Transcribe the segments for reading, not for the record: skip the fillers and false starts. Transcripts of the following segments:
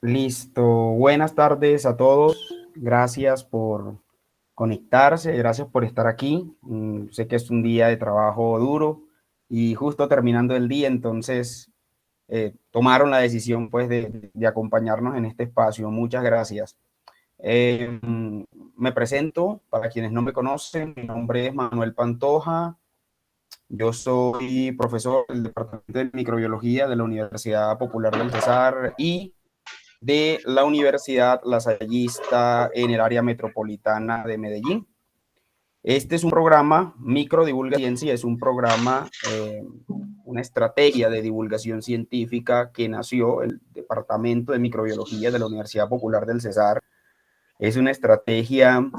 Listo. Buenas tardes a todos. Gracias por conectarse, gracias por estar aquí. Sé que es un día de trabajo duro y justo terminando el día, entonces tomaron la decisión pues de acompañarnos en este espacio. Muchas gracias. Me presento, para quienes no me conocen, mi nombre es Manuel Pantoja. Yo soy profesor del Departamento de Microbiología de la Universidad Popular del Cesar y de la Universidad Lasallista en el área metropolitana de Medellín. Este es un programa, Microdivulga Ciencia, es un programa, una estrategia de divulgación científica que nació el Departamento de Microbiología de la Universidad Popular del Cesar. Es una estrategia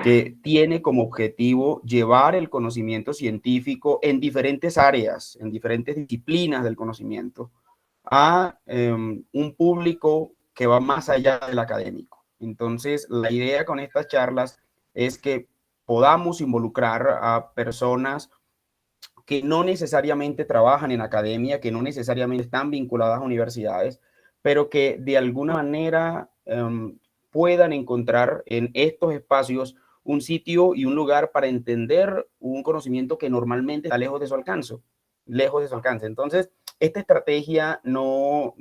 que tiene como objetivo llevar el conocimiento científico en diferentes áreas, en diferentes disciplinas del conocimiento, a un público que va más allá del académico. Entonces, la idea con estas charlas es que podamos involucrar a personas que no necesariamente trabajan en academia, que no necesariamente están vinculadas a universidades, pero que de alguna manera puedan encontrar en estos espacios un sitio y un lugar para entender un conocimiento que normalmente está lejos de su alcance, lejos de su alcance. Entonces, esta estrategia no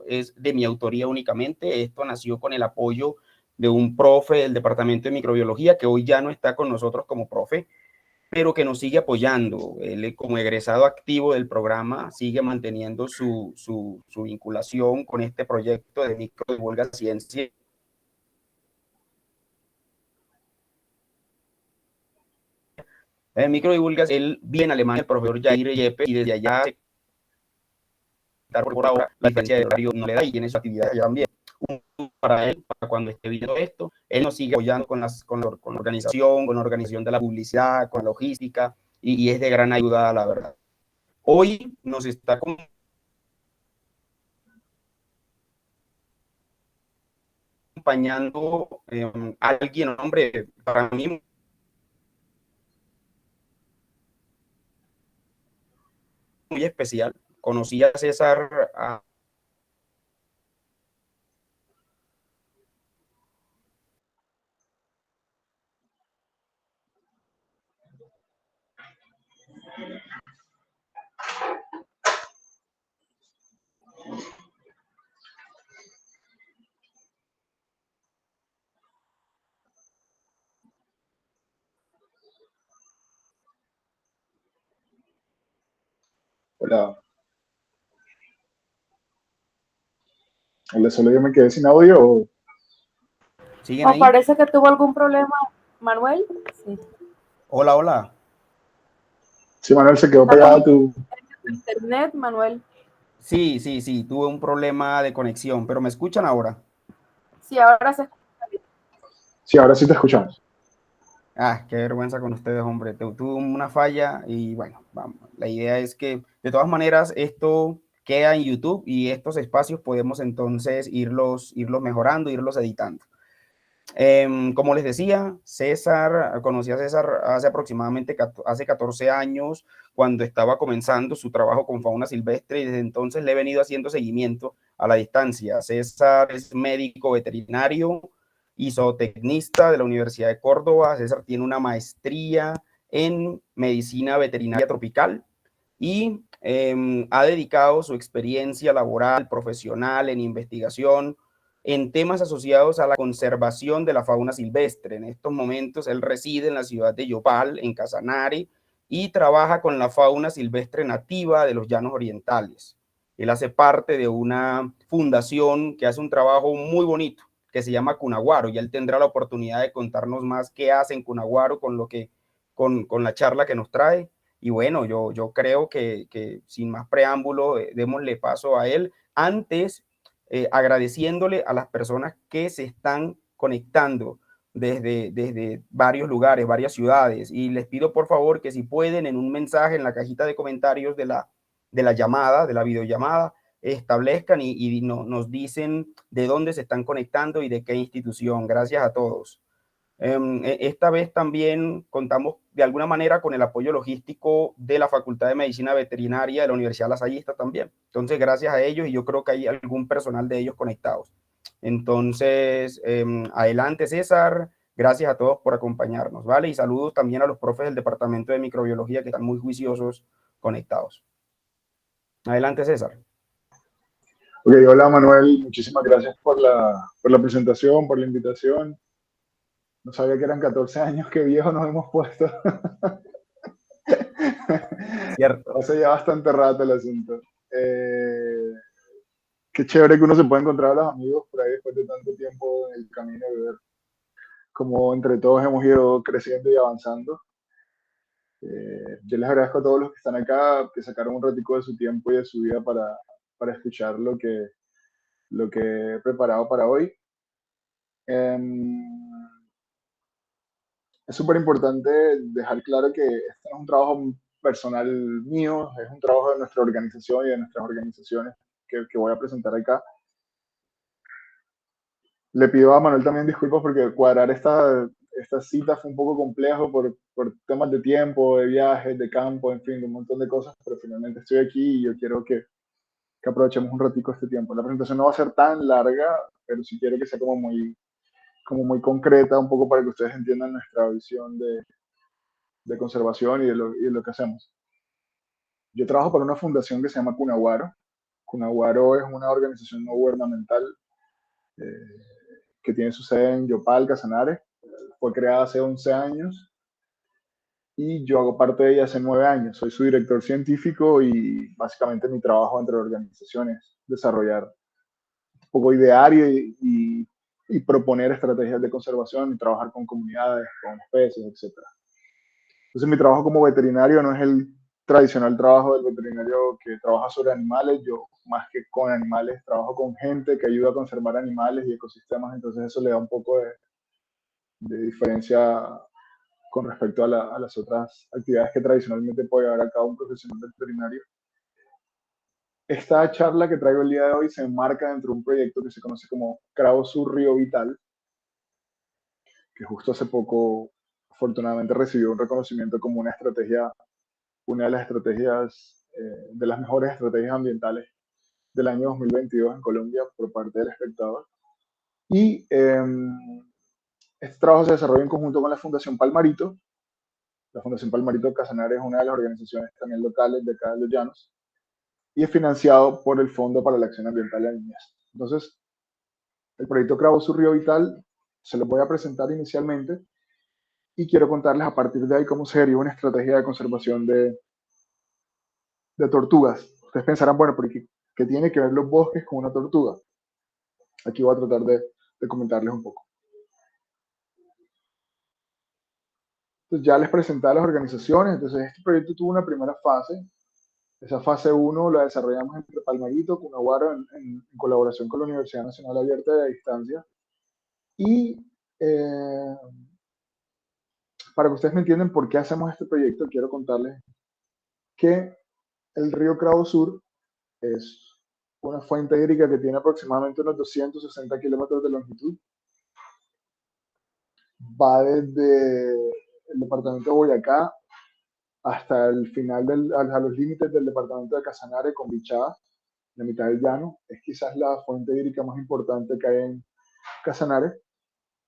es de mi autoría únicamente, esto nació con el apoyo de un profe del Departamento de Microbiología que hoy ya no está con nosotros como profe, pero que nos sigue apoyando. Él, como egresado activo del programa, sigue manteniendo su vinculación con este proyecto de Microdivulga Ciencia. En Microdivulga, él viene en Alemania, el profesor Jair Yepes, y desde allá, por ahora, la diferencia de horario no le da y tiene su actividad allá también. Para él, para cuando esté viendo esto, él nos sigue apoyando con la organización de la publicidad, con la logística, y es de gran ayuda, la verdad. Hoy nos está acompañando alguien, hombre, para mí muy especial. Conocí a César Hola, hola, solo yo me quedé sin audio. ¿Siguen O ahí? parece que tuvo algún problema, Manuel. Sí. Hola, hola. Sí, Manuel, se quedó Está con pegado tu... internet, Manuel. Sí, sí, sí, tuve un problema de conexión, pero ¿me escuchan ahora? Sí, ahora se escucha bien. Sí, ahora sí te escuchamos. Ah, qué vergüenza con ustedes, hombre. Tuve una falla y bueno, vamos. La idea es que de todas maneras esto queda en YouTube y estos espacios podemos entonces irlos mejorando, irlos editando. Como les decía, César, conocí a César hace aproximadamente hace 14 años, cuando estaba comenzando su trabajo con fauna silvestre, y desde entonces le he venido haciendo seguimiento a la distancia. César es médico veterinario y zootecnista de la Universidad de Córdoba. César tiene una maestría en medicina veterinaria tropical y ha dedicado su experiencia laboral, profesional, en investigación, en temas asociados a la conservación de la fauna silvestre. En estos momentos él reside en la ciudad de Yopal, en Casanare, y trabaja con la fauna silvestre nativa de los llanos orientales. Él hace parte de una fundación que hace un trabajo muy bonito, que se llama Cunaguaro, y él tendrá la oportunidad de contarnos más qué hace en Cunaguaro con la charla que nos trae. Y bueno, yo creo que sin más preámbulo, démosle paso a él. Antes, agradeciéndole a las personas que se están conectando desde varios lugares, varias ciudades. Y les pido por favor que si pueden en un mensaje en la cajita de comentarios de la llamada, de la videollamada, establezcan nos dicen de dónde se están conectando y de qué institución. Gracias a todos. Esta vez también contamos de alguna manera con el apoyo logístico de la Facultad de Medicina Veterinaria de la Universidad Lasallista también. Entonces, gracias a ellos, y yo creo que hay algún personal de ellos conectados. Entonces, adelante César, gracias a todos por acompañarnos, ¿vale? Y saludos también a los profes del Departamento de Microbiología que están muy juiciosos conectados. Adelante César. Ok, hola Manuel, muchísimas gracias por la presentación, por la invitación. No sabía que eran 14 años, qué viejo nos hemos puesto. Cierto. Hace ya bastante rato el asunto. Qué chévere que uno se puede encontrar a los amigos por ahí después de tanto tiempo en el camino de ver cómo entre todos hemos ido creciendo y avanzando. Yo les agradezco a todos los que están acá, que sacaron un ratico de su tiempo y de su vida para escuchar lo que he preparado para hoy. Es súper importante dejar claro que este no es un trabajo personal mío, es un trabajo de nuestra organización y de nuestras organizaciones que voy a presentar acá. Le pido a Manuel también disculpas porque cuadrar esta cita fue un poco complejo por temas de tiempo, de viajes, de campo, en fin, de un montón de cosas, pero finalmente estoy aquí y yo quiero que aprovechemos un ratico este tiempo. La presentación no va a ser tan larga, pero sí quiero que sea como muy concreta, un poco para que ustedes entiendan nuestra visión de conservación y de lo que hacemos. Yo trabajo para una fundación que se llama Cunaguaro. Cunaguaro es una organización no gubernamental que tiene su sede en Yopal, Casanare. Fue creada hace 11 años y yo hago parte de ella hace 9 años. Soy su director científico y básicamente mi trabajo entre organizaciones es desarrollar, un poco idear y proponer estrategias de conservación y trabajar con comunidades, con especies, etc. Entonces mi trabajo como veterinario no es el tradicional trabajo del veterinario que trabaja sobre animales. Yo más que con animales trabajo con gente que ayuda a conservar animales y ecosistemas, entonces eso le da un poco de diferencia con respecto a las otras actividades que tradicionalmente puede llevar a cabo un profesional veterinario. Esta charla que traigo el día de hoy se enmarca dentro de un proyecto que se conoce como Cravo Sur Río Vital, que justo hace poco afortunadamente recibió un reconocimiento como una de las estrategias, de las mejores estrategias ambientales del año 2022 en Colombia por parte del espectador. Y este trabajo se desarrolla en conjunto con la Fundación Palmarito. La Fundación Palmarito Casanare es una de las organizaciones también locales de acá de Los Llanos y es financiado por el Fondo para la Acción Ambiental de la Niñez. Entonces, el proyecto Cravo Sur Río Vital se lo voy a presentar inicialmente y quiero contarles a partir de ahí cómo se deriva una estrategia de conservación de tortugas. Ustedes pensarán, bueno, ¿pero qué tiene que ver los bosques con una tortuga? Aquí voy a tratar de comentarles un poco. Entonces ya les presenté a las organizaciones, entonces este proyecto tuvo una primera fase. Esa fase 1 la desarrollamos entre Palmarito, Cunaguaro, en colaboración con la Universidad Nacional Abierta de Distancia. Y para que ustedes me entiendan por qué hacemos este proyecto, quiero contarles que el río Cravo Sur es una fuente hídrica que tiene aproximadamente unos 260 kilómetros de longitud. Va desde el departamento de Boyacá hasta el final, a los límites del departamento de Casanare con Bichada, la mitad del llano. Es quizás la fuente hídrica más importante que hay en Casanare,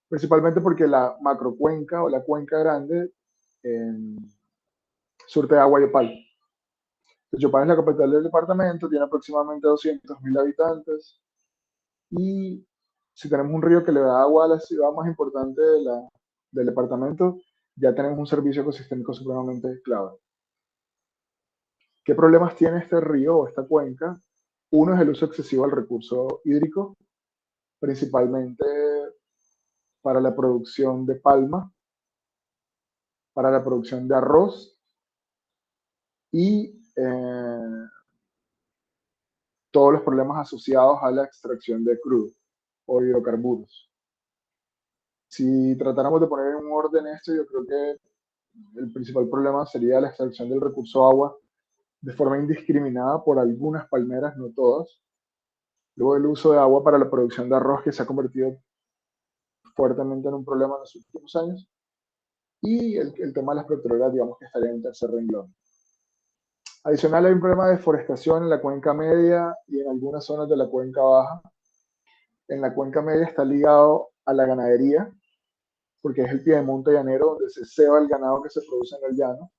principalmente porque la macrocuenca o la cuenca grande surte de agua Yopal. Yopal es la capital del departamento, tiene aproximadamente 200.000 habitantes y si tenemos un río que le da agua a la ciudad más importante del departamento, ya tenemos un servicio ecosistémico supremamente clave. ¿Qué problemas tiene este río o esta cuenca? Uno es el uso excesivo del recurso hídrico, principalmente para la producción de palma, para la producción de arroz y todos los problemas asociados a la extracción de crudo o hidrocarburos. Si tratáramos de poner en un orden esto, yo creo que el principal problema sería la extracción del recurso agua de forma indiscriminada por algunas palmeras, no todas. Luego el uso de agua para la producción de arroz que se ha convertido fuertemente en un problema en los últimos años. Y el tema de las petroleras, digamos que estaría en un tercer renglón. Adicional, hay un problema de deforestación en la cuenca media y en algunas zonas de la cuenca baja. En la cuenca media está ligado a la ganadería, porque es el piedemonte llanero donde se ceba el ganado que se produce en el llano.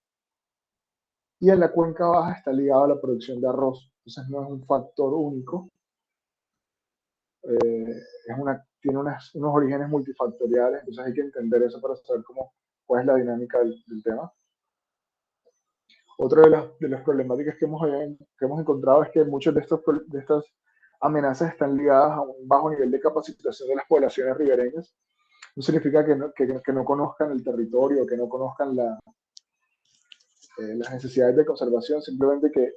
Y en la cuenca baja está ligado a la producción de arroz. Entonces no es un factor único. Tiene unos orígenes multifactoriales, entonces hay que entender eso para saber cuál es la dinámica del tema. Otra de las problemáticas que hemos encontrado es que muchas de estas amenazas están ligadas a un bajo nivel de capacitación de las poblaciones ribereñas. No significa que no conozcan el territorio, que no conozcan las necesidades de conservación, simplemente que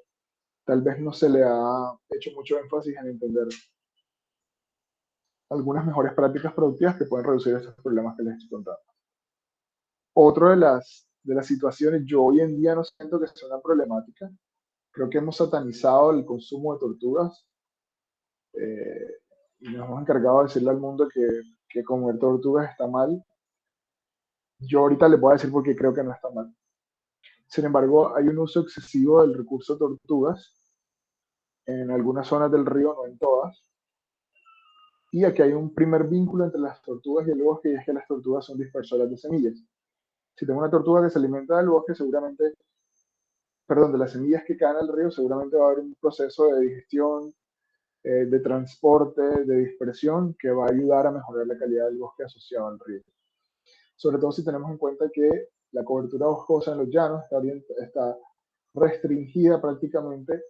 tal vez no se le ha hecho mucho énfasis en entender algunas mejores prácticas productivas que pueden reducir estos problemas que les estoy contando. Otra de las situaciones, yo hoy en día no siento que sea una problemática. Creo que hemos satanizado el consumo de tortugas y nos hemos encargado de decirle al mundo que comer tortugas está mal. Yo ahorita les voy a decir por qué creo que no está mal. Sin embargo, hay un uso excesivo del recurso tortugas en algunas zonas del río, no en todas. Y aquí hay un primer vínculo entre las tortugas y el bosque, y es que las tortugas son dispersoras de semillas. Si tengo una tortuga que se alimenta del bosque, de las semillas que caen al río, seguramente va a haber un proceso de digestión, de transporte, de dispersión, que va a ayudar a mejorar la calidad del bosque asociado al río. Sobre todo si tenemos en cuenta que la cobertura boscosa en los llanos está restringida prácticamente,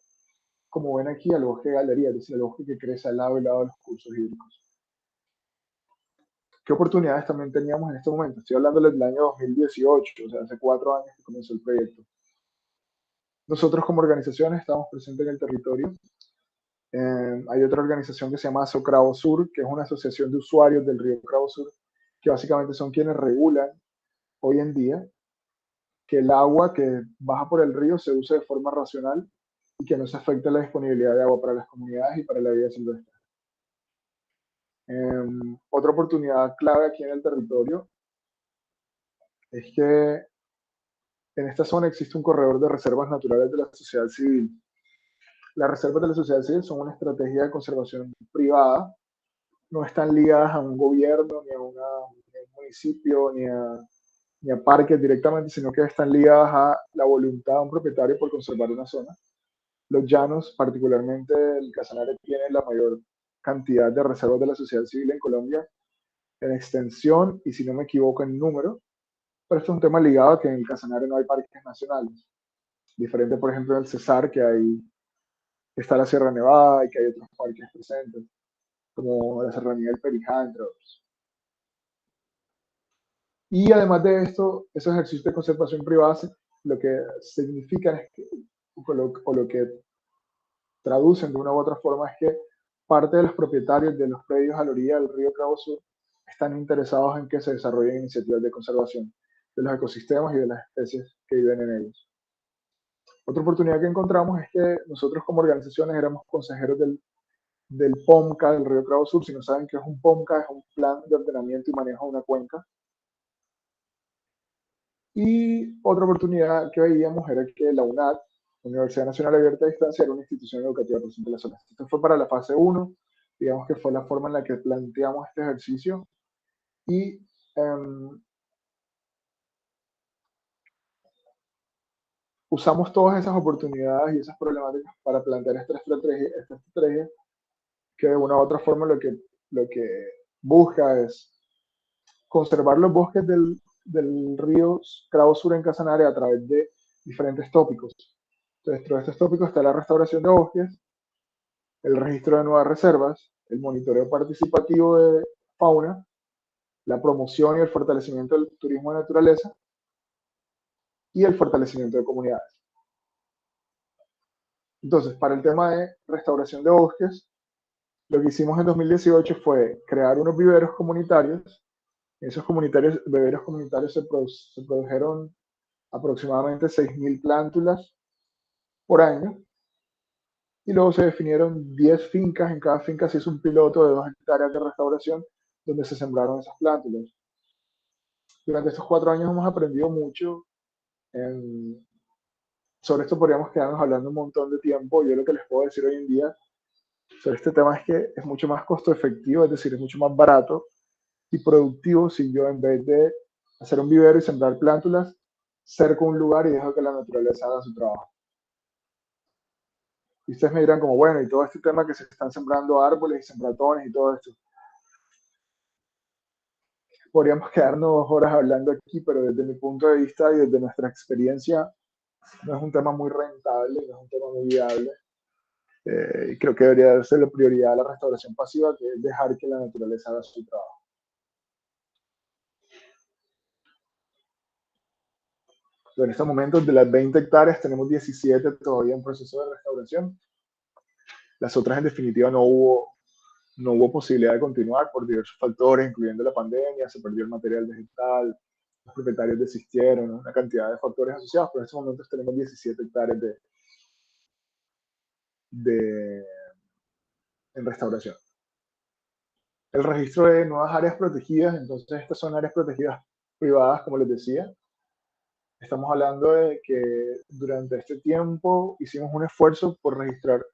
como ven aquí, al bosque de galería, es decir, al bosque que crece al lado y lado de los cursos hídricos. ¿Qué oportunidades también teníamos en este momento? Estoy hablando del año 2018, o sea, hace 4 años que comenzó el proyecto. Nosotros como organización estamos presentes en el territorio. Hay otra organización que se llama Socravo Sur, que es una asociación de usuarios del río Cravo Sur, que básicamente son quienes regulan hoy en día que el agua que baja por el río se use de forma racional y que no se afecte la disponibilidad de agua para las comunidades y para la vida silvestre. Otra oportunidad clave aquí en el territorio es que en esta zona existe un corredor de reservas naturales de la sociedad civil. Las reservas de la sociedad civil son una estrategia de conservación privada, no están ligadas a un gobierno, ni a un municipio, ni a parques directamente, sino que están ligadas a la voluntad de un propietario por conservar una zona. Los llanos, particularmente el Casanare, tiene la mayor cantidad de reservas de la sociedad civil en Colombia, en extensión y, si no me equivoco, en número. Pero esto es un tema ligado a que en el Casanare no hay parques nacionales. Diferente, por ejemplo, en el Cesar, que está la Sierra Nevada y que hay otros parques presentes, como la Serranía del Perijá, entre otros. Y además de esto, esos ejercicios de conservación privada lo que significan es que, o lo que traducen de una u otra forma, es que parte de los propietarios de los predios a la orilla del río Cravo Sur están interesados en que se desarrollen iniciativas de conservación de los ecosistemas y de las especies que viven en ellos. Otra oportunidad que encontramos es que nosotros como organizaciones éramos consejeros del POMCA del río Cravo Sur. Si no saben qué es un POMCA, es un plan de ordenamiento y manejo de una cuenca. Y otra oportunidad que veíamos era que la UNAD, Universidad Nacional Abierta a Distancia, era una institución educativa presente en la zona. Esto fue para la fase 1, digamos que fue la forma en la que planteamos este ejercicio. Y usamos todas esas oportunidades y esas problemáticas para plantear esta estrategia que de una u otra forma lo que busca es conservar los bosques del río Cravo Sur en Casanare a través de diferentes tópicos. Entonces, dentro de estos tópicos está la restauración de bosques, el registro de nuevas reservas, el monitoreo participativo de fauna, la promoción y el fortalecimiento del turismo de naturaleza y el fortalecimiento de comunidades. Entonces, para el tema de restauración de bosques, lo que hicimos en 2018 fue crear unos viveros comunitarios. En esos viveros comunitarios se produjeron aproximadamente 6.000 plántulas por año. Y luego se definieron 10 fincas. En cada finca se hizo un piloto de 2 hectáreas de restauración donde se sembraron esas plántulas. Durante estos 4 años hemos aprendido mucho. Sobre esto podríamos quedarnos hablando un montón de tiempo. Yo lo que les puedo decir hoy en día sobre este tema es que es mucho más costo efectivo, es decir, es mucho más barato y productivo si yo, en vez de hacer un vivero y sembrar plántulas, cerco un lugar y dejo que la naturaleza haga su trabajo. Y ustedes me dirán como, bueno, y todo este tema que se están sembrando árboles y sembratones y todo esto. Podríamos quedarnos 2 horas hablando aquí, pero desde mi punto de vista y desde nuestra experiencia, no es un tema muy rentable, no es un tema muy viable. Y creo que debería darse la prioridad a la restauración pasiva, que es dejar que la naturaleza haga su trabajo. En estos momentos, de las 20 hectáreas, tenemos 17 todavía en proceso de restauración. Las otras, en definitiva, no hubo posibilidad de continuar por diversos factores, incluyendo la pandemia, se perdió el material vegetal, los propietarios desistieron, ¿no? Una cantidad de factores asociados, pero en estos momentos tenemos 17 hectáreas en restauración. El registro de nuevas áreas protegidas, entonces estas son áreas protegidas privadas, como les decía. Estamos hablando de que durante este tiempo hicimos un esfuerzo por registrar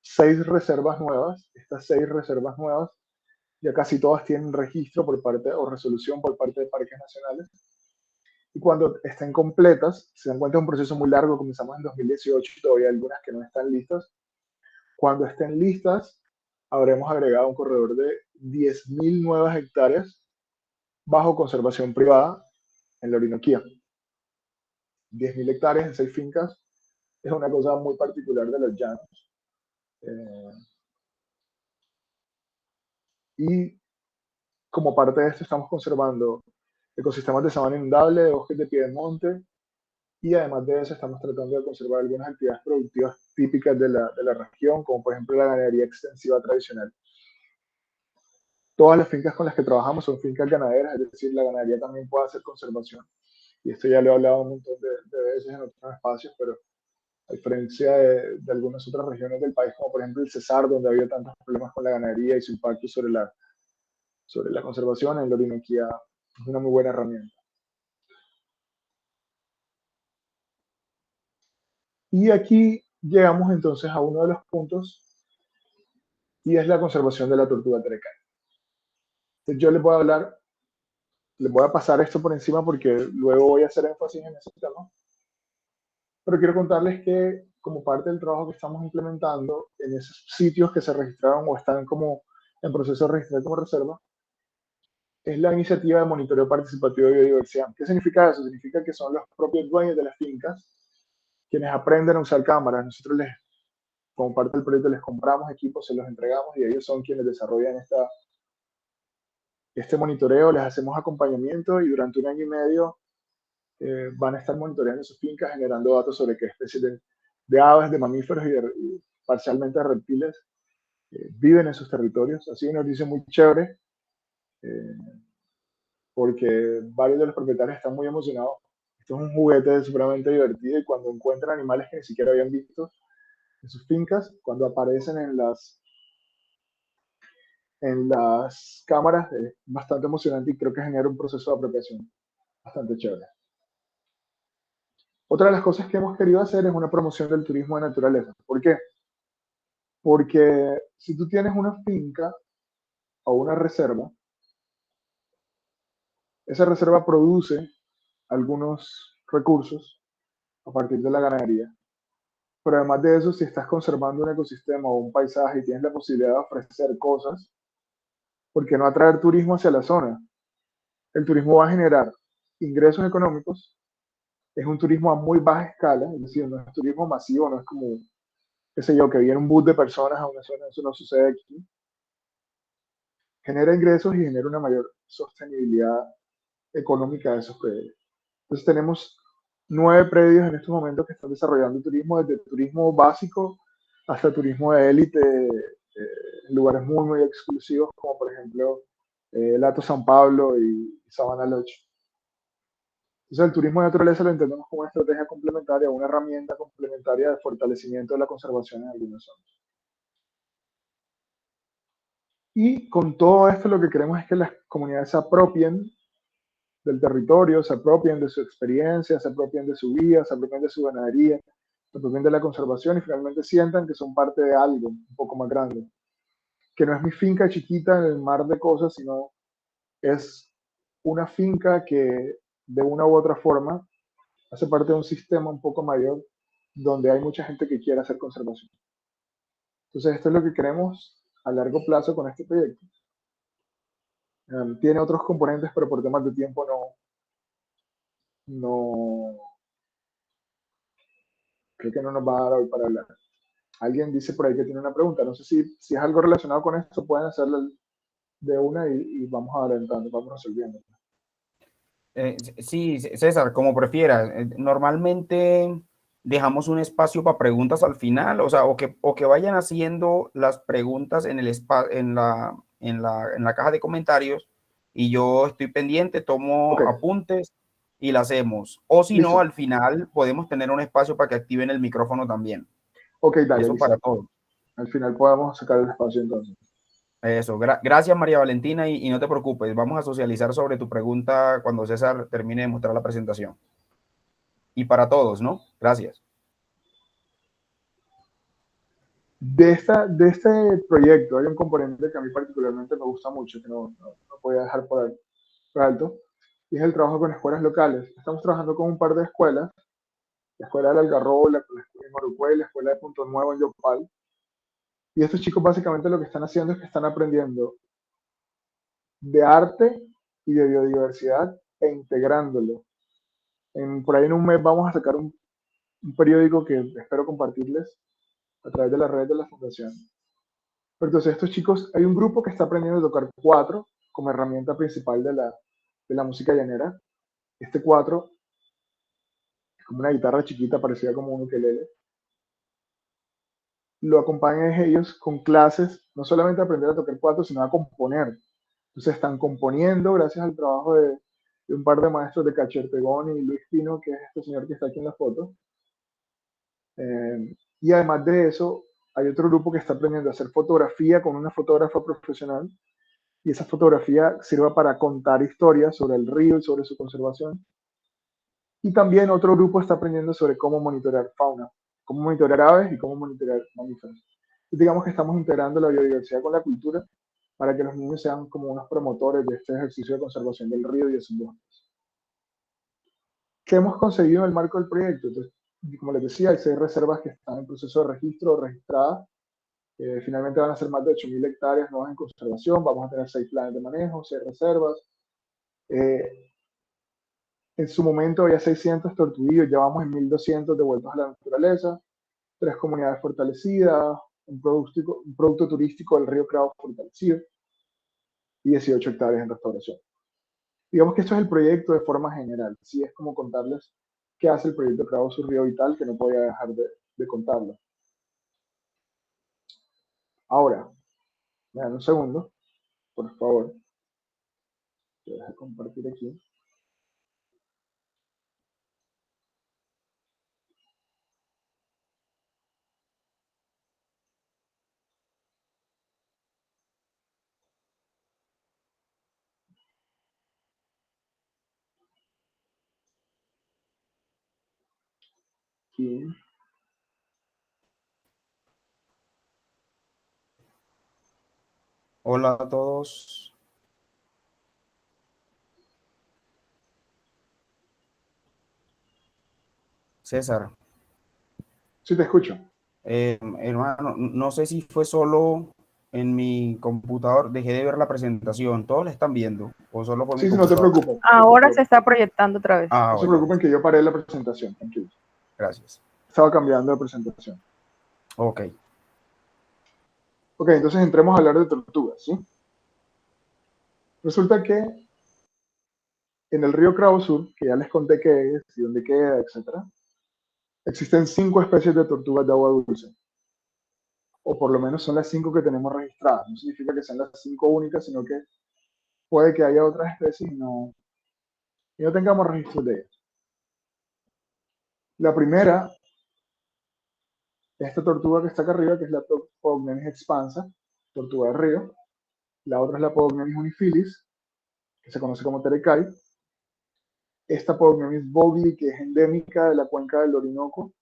6 reservas nuevas. Estas 6 reservas nuevas ya casi todas tienen registro por parte o resolución por parte de parques nacionales. Y cuando estén completas, se dan cuenta de un proceso muy largo, comenzamos en 2018 y todavía hay algunas que no están listas. Cuando estén listas, habremos agregado un corredor de 10.000 nuevas hectáreas bajo conservación privada en la Orinoquía. 10.000 hectáreas en 6 fincas es una cosa muy particular de los llanos. Y como parte de esto estamos conservando ecosistemas de sabana inundable, de bosques de piedemonte, y además de eso estamos tratando de conservar algunas actividades productivas típicas de la región, como por ejemplo la ganadería extensiva tradicional. Todas las fincas con las que trabajamos son fincas ganaderas, es decir, la ganadería también puede hacer conservación. Y esto ya lo he hablado un montón de veces en otros espacios, pero a diferencia de algunas otras regiones del país, como por ejemplo el Cesar, donde había tantos problemas con la ganadería y su impacto sobre la conservación, en la Orinoquía es una muy buena herramienta. Y aquí llegamos entonces a uno de los puntos, y es la conservación de la tortuga terecana. Entonces yo les voy a pasar esto por encima porque luego voy a hacer énfasis en ese tema, pero quiero contarles que como parte del trabajo que estamos implementando en esos sitios que se registraron o están como en proceso de registrar como reserva, es la iniciativa de monitoreo participativo de biodiversidad. ¿Qué significa eso? Significa que son los propios dueños de las fincas quienes aprenden a usar cámaras. Nosotros como parte del proyecto, les compramos equipos, se los entregamos y ellos son quienes desarrollan este monitoreo, les hacemos acompañamiento y durante 1 año y medio van a estar monitoreando sus fincas, generando datos sobre qué especies de aves, de mamíferos y parcialmente de reptiles viven en sus territorios. Ha sido una noticia muy chévere porque varios de los propietarios están muy emocionados. Esto es un juguete supremamente divertido y cuando encuentran animales que ni siquiera habían visto en sus fincas, cuando aparecen en las cámaras, es bastante emocionante y creo que genera un proceso de apropiación bastante chévere. Otra de las cosas que hemos querido hacer es una promoción del turismo de naturaleza. ¿Por qué? Porque si tú tienes una finca o una reserva, esa reserva produce algunos recursos a partir de la ganadería. Pero además de eso, si estás conservando un ecosistema o un paisaje y tienes la posibilidad de ofrecer cosas, ¿por qué no atraer turismo hacia la zona? El turismo va a generar ingresos económicos, es un turismo a muy baja escala, es decir, no es turismo masivo, no es como, qué sé yo, que viene un bus de personas a una zona, eso no sucede aquí. Genera ingresos y genera una mayor sostenibilidad económica de esos predios. Entonces tenemos 9 predios en estos momentos que están desarrollando turismo, desde turismo básico hasta turismo de élite, en lugares muy, muy exclusivos, como por ejemplo el Hato San Pablo y Sabana Lodge. Entonces el turismo de naturaleza lo entendemos como una estrategia complementaria, una herramienta complementaria de fortalecimiento de la conservación en algunas zonas. Y con todo esto lo que queremos es que las comunidades se apropien del territorio, se apropien de su experiencia, se apropien de su vida, se apropien de su ganadería, se apropien de la conservación y finalmente sientan que son parte de algo un poco más grande. Que no es mi finca chiquita en el mar de cosas, sino es una finca que de una u otra forma hace parte de un sistema un poco mayor donde hay mucha gente que quiere hacer conservación. Entonces, esto es lo que queremos a largo plazo con este proyecto. Tiene otros componentes, pero por temas de tiempo no, creo que no nos va a dar hoy para hablar. Alguien dice por ahí que tiene una pregunta. No sé si es algo relacionado con esto, pueden hacerlo de una y vamos adelantando, vamos resolviendo. Sí, César, como prefieras. Normalmente dejamos un espacio para preguntas al final, o sea, o que vayan haciendo las preguntas en en la caja de comentarios y yo estoy pendiente, Ok, tomo apuntes y la hacemos. O si no, listo. al final podemos tener un espacio para que activen el micrófono también. Ok, dale, Eso listo. para todos. Al final podemos sacar el espacio entonces. Eso, gracias María Valentina y no te preocupes, vamos a socializar sobre tu pregunta cuando César termine de mostrar la presentación. Y para todos, ¿no? Gracias. De este proyecto hay un componente que a mí particularmente me gusta mucho, que no podía dejar por alto, y es el trabajo con escuelas locales. Estamos trabajando con un par de escuelas, la escuela del Algarrobo, la escuela en Orucuay, la escuela de Punto Nuevo en Yopal, y estos chicos básicamente lo que están haciendo es que están aprendiendo de arte y de biodiversidad e integrándolo. Por ahí en un mes vamos a sacar un periódico que espero compartirles a través de las redes de la fundación. Pero entonces estos chicos, hay un grupo que está aprendiendo a tocar cuatro como herramienta principal de la música llanera. Este cuatro es como una guitarra chiquita, parecida como un ukelele. Lo acompañan ellos con clases, no solamente a aprender a tocar cuatro, sino a componer. Entonces están componiendo gracias al trabajo de un par de maestros de Cachertegón y Luis Pino, que es este señor que está aquí en la foto. Y además de eso, hay otro grupo que está aprendiendo a hacer fotografía con una fotógrafa profesional y esa fotografía sirva para contar historias sobre el río y sobre su conservación. Y también otro grupo está aprendiendo sobre cómo monitorear fauna, cómo monitorear aves y cómo monitorear mamíferos. Y digamos que estamos integrando la biodiversidad con la cultura para que los niños sean como unos promotores de este ejercicio de conservación del río y de sus bosques. ¿Qué hemos conseguido en el marco del proyecto? Entonces, como les decía, hay 6 reservas que están en proceso de registro, registradas. Finalmente van a ser más de 8.000 hectáreas nuevas en conservación. Vamos a tener 6 planes de manejo, 6 reservas. En su momento había 600 tortuguillos, ya vamos en 1.200 devueltos a la naturaleza, 3 comunidades fortalecidas, un producto turístico del río Cravo fortalecido y 18 hectáreas en restauración. Digamos que esto es el proyecto de forma general, sí es como contarles qué hace el proyecto Cravo Sur Río Vital, que no podía dejar de contarlo. Ahora, me dan un segundo, por favor. Voy a compartir aquí. Aquí. Hola a todos. César, Sí, te escucho. hermano, no sé si fue solo en mi computador, dejé de ver la presentación. ¿Todos la están viendo o solo por mi Sí, sí, no te computador? preocupes. Ahora se está proyectando otra vez. Ah, No se bueno, preocupen que yo paré la presentación, tranquilo. gracias. Estaba cambiando de presentación. Ok, Ok, entonces entremos a hablar de tortugas, ¿sí? Resulta que en el río Cravo Sur, que ya les conté qué es y dónde queda, etc., existen 5 especies de tortugas de agua dulce. O por lo menos son las 5 que tenemos registradas. No significa que sean las 5 únicas, sino que puede que haya otras especies y no tengamos registros de ellas. La primera, esta tortuga que está acá arriba, que es la Pogmenis expansa, tortuga de río. La otra es la Podocnemis unifilis, que se conoce como terecay. Esta Podocnemis vogli, que es endémica de la cuenca del Orinoco.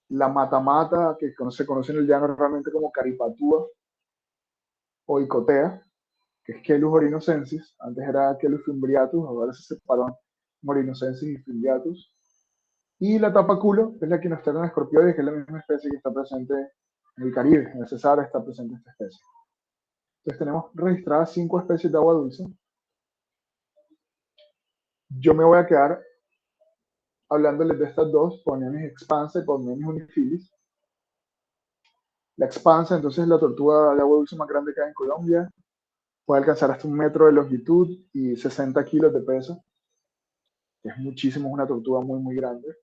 La matamata, que se conoce en el llano realmente como caripatúa o icotea, que es Quelus orinocensis. Antes era Quelus fimbriatus, ahora se separó en orinocensis y fimbriatus. Y la tapaculo, que es la Quinosteron escorpioides, que es la misma especie que está presente en el Caribe. En el Cesar está presente esta especie. Entonces tenemos registradas 5 especies de agua dulce. Yo me voy a quedar hablándoles de estas dos, Podocnemis expansa y Podocnemis unifilis. La expansa, entonces, es la tortuga de agua dulce más grande que hay en Colombia. Puede alcanzar hasta 1 metro de longitud y 60 kilos de peso. Es muchísimo, es una tortuga muy, muy grande.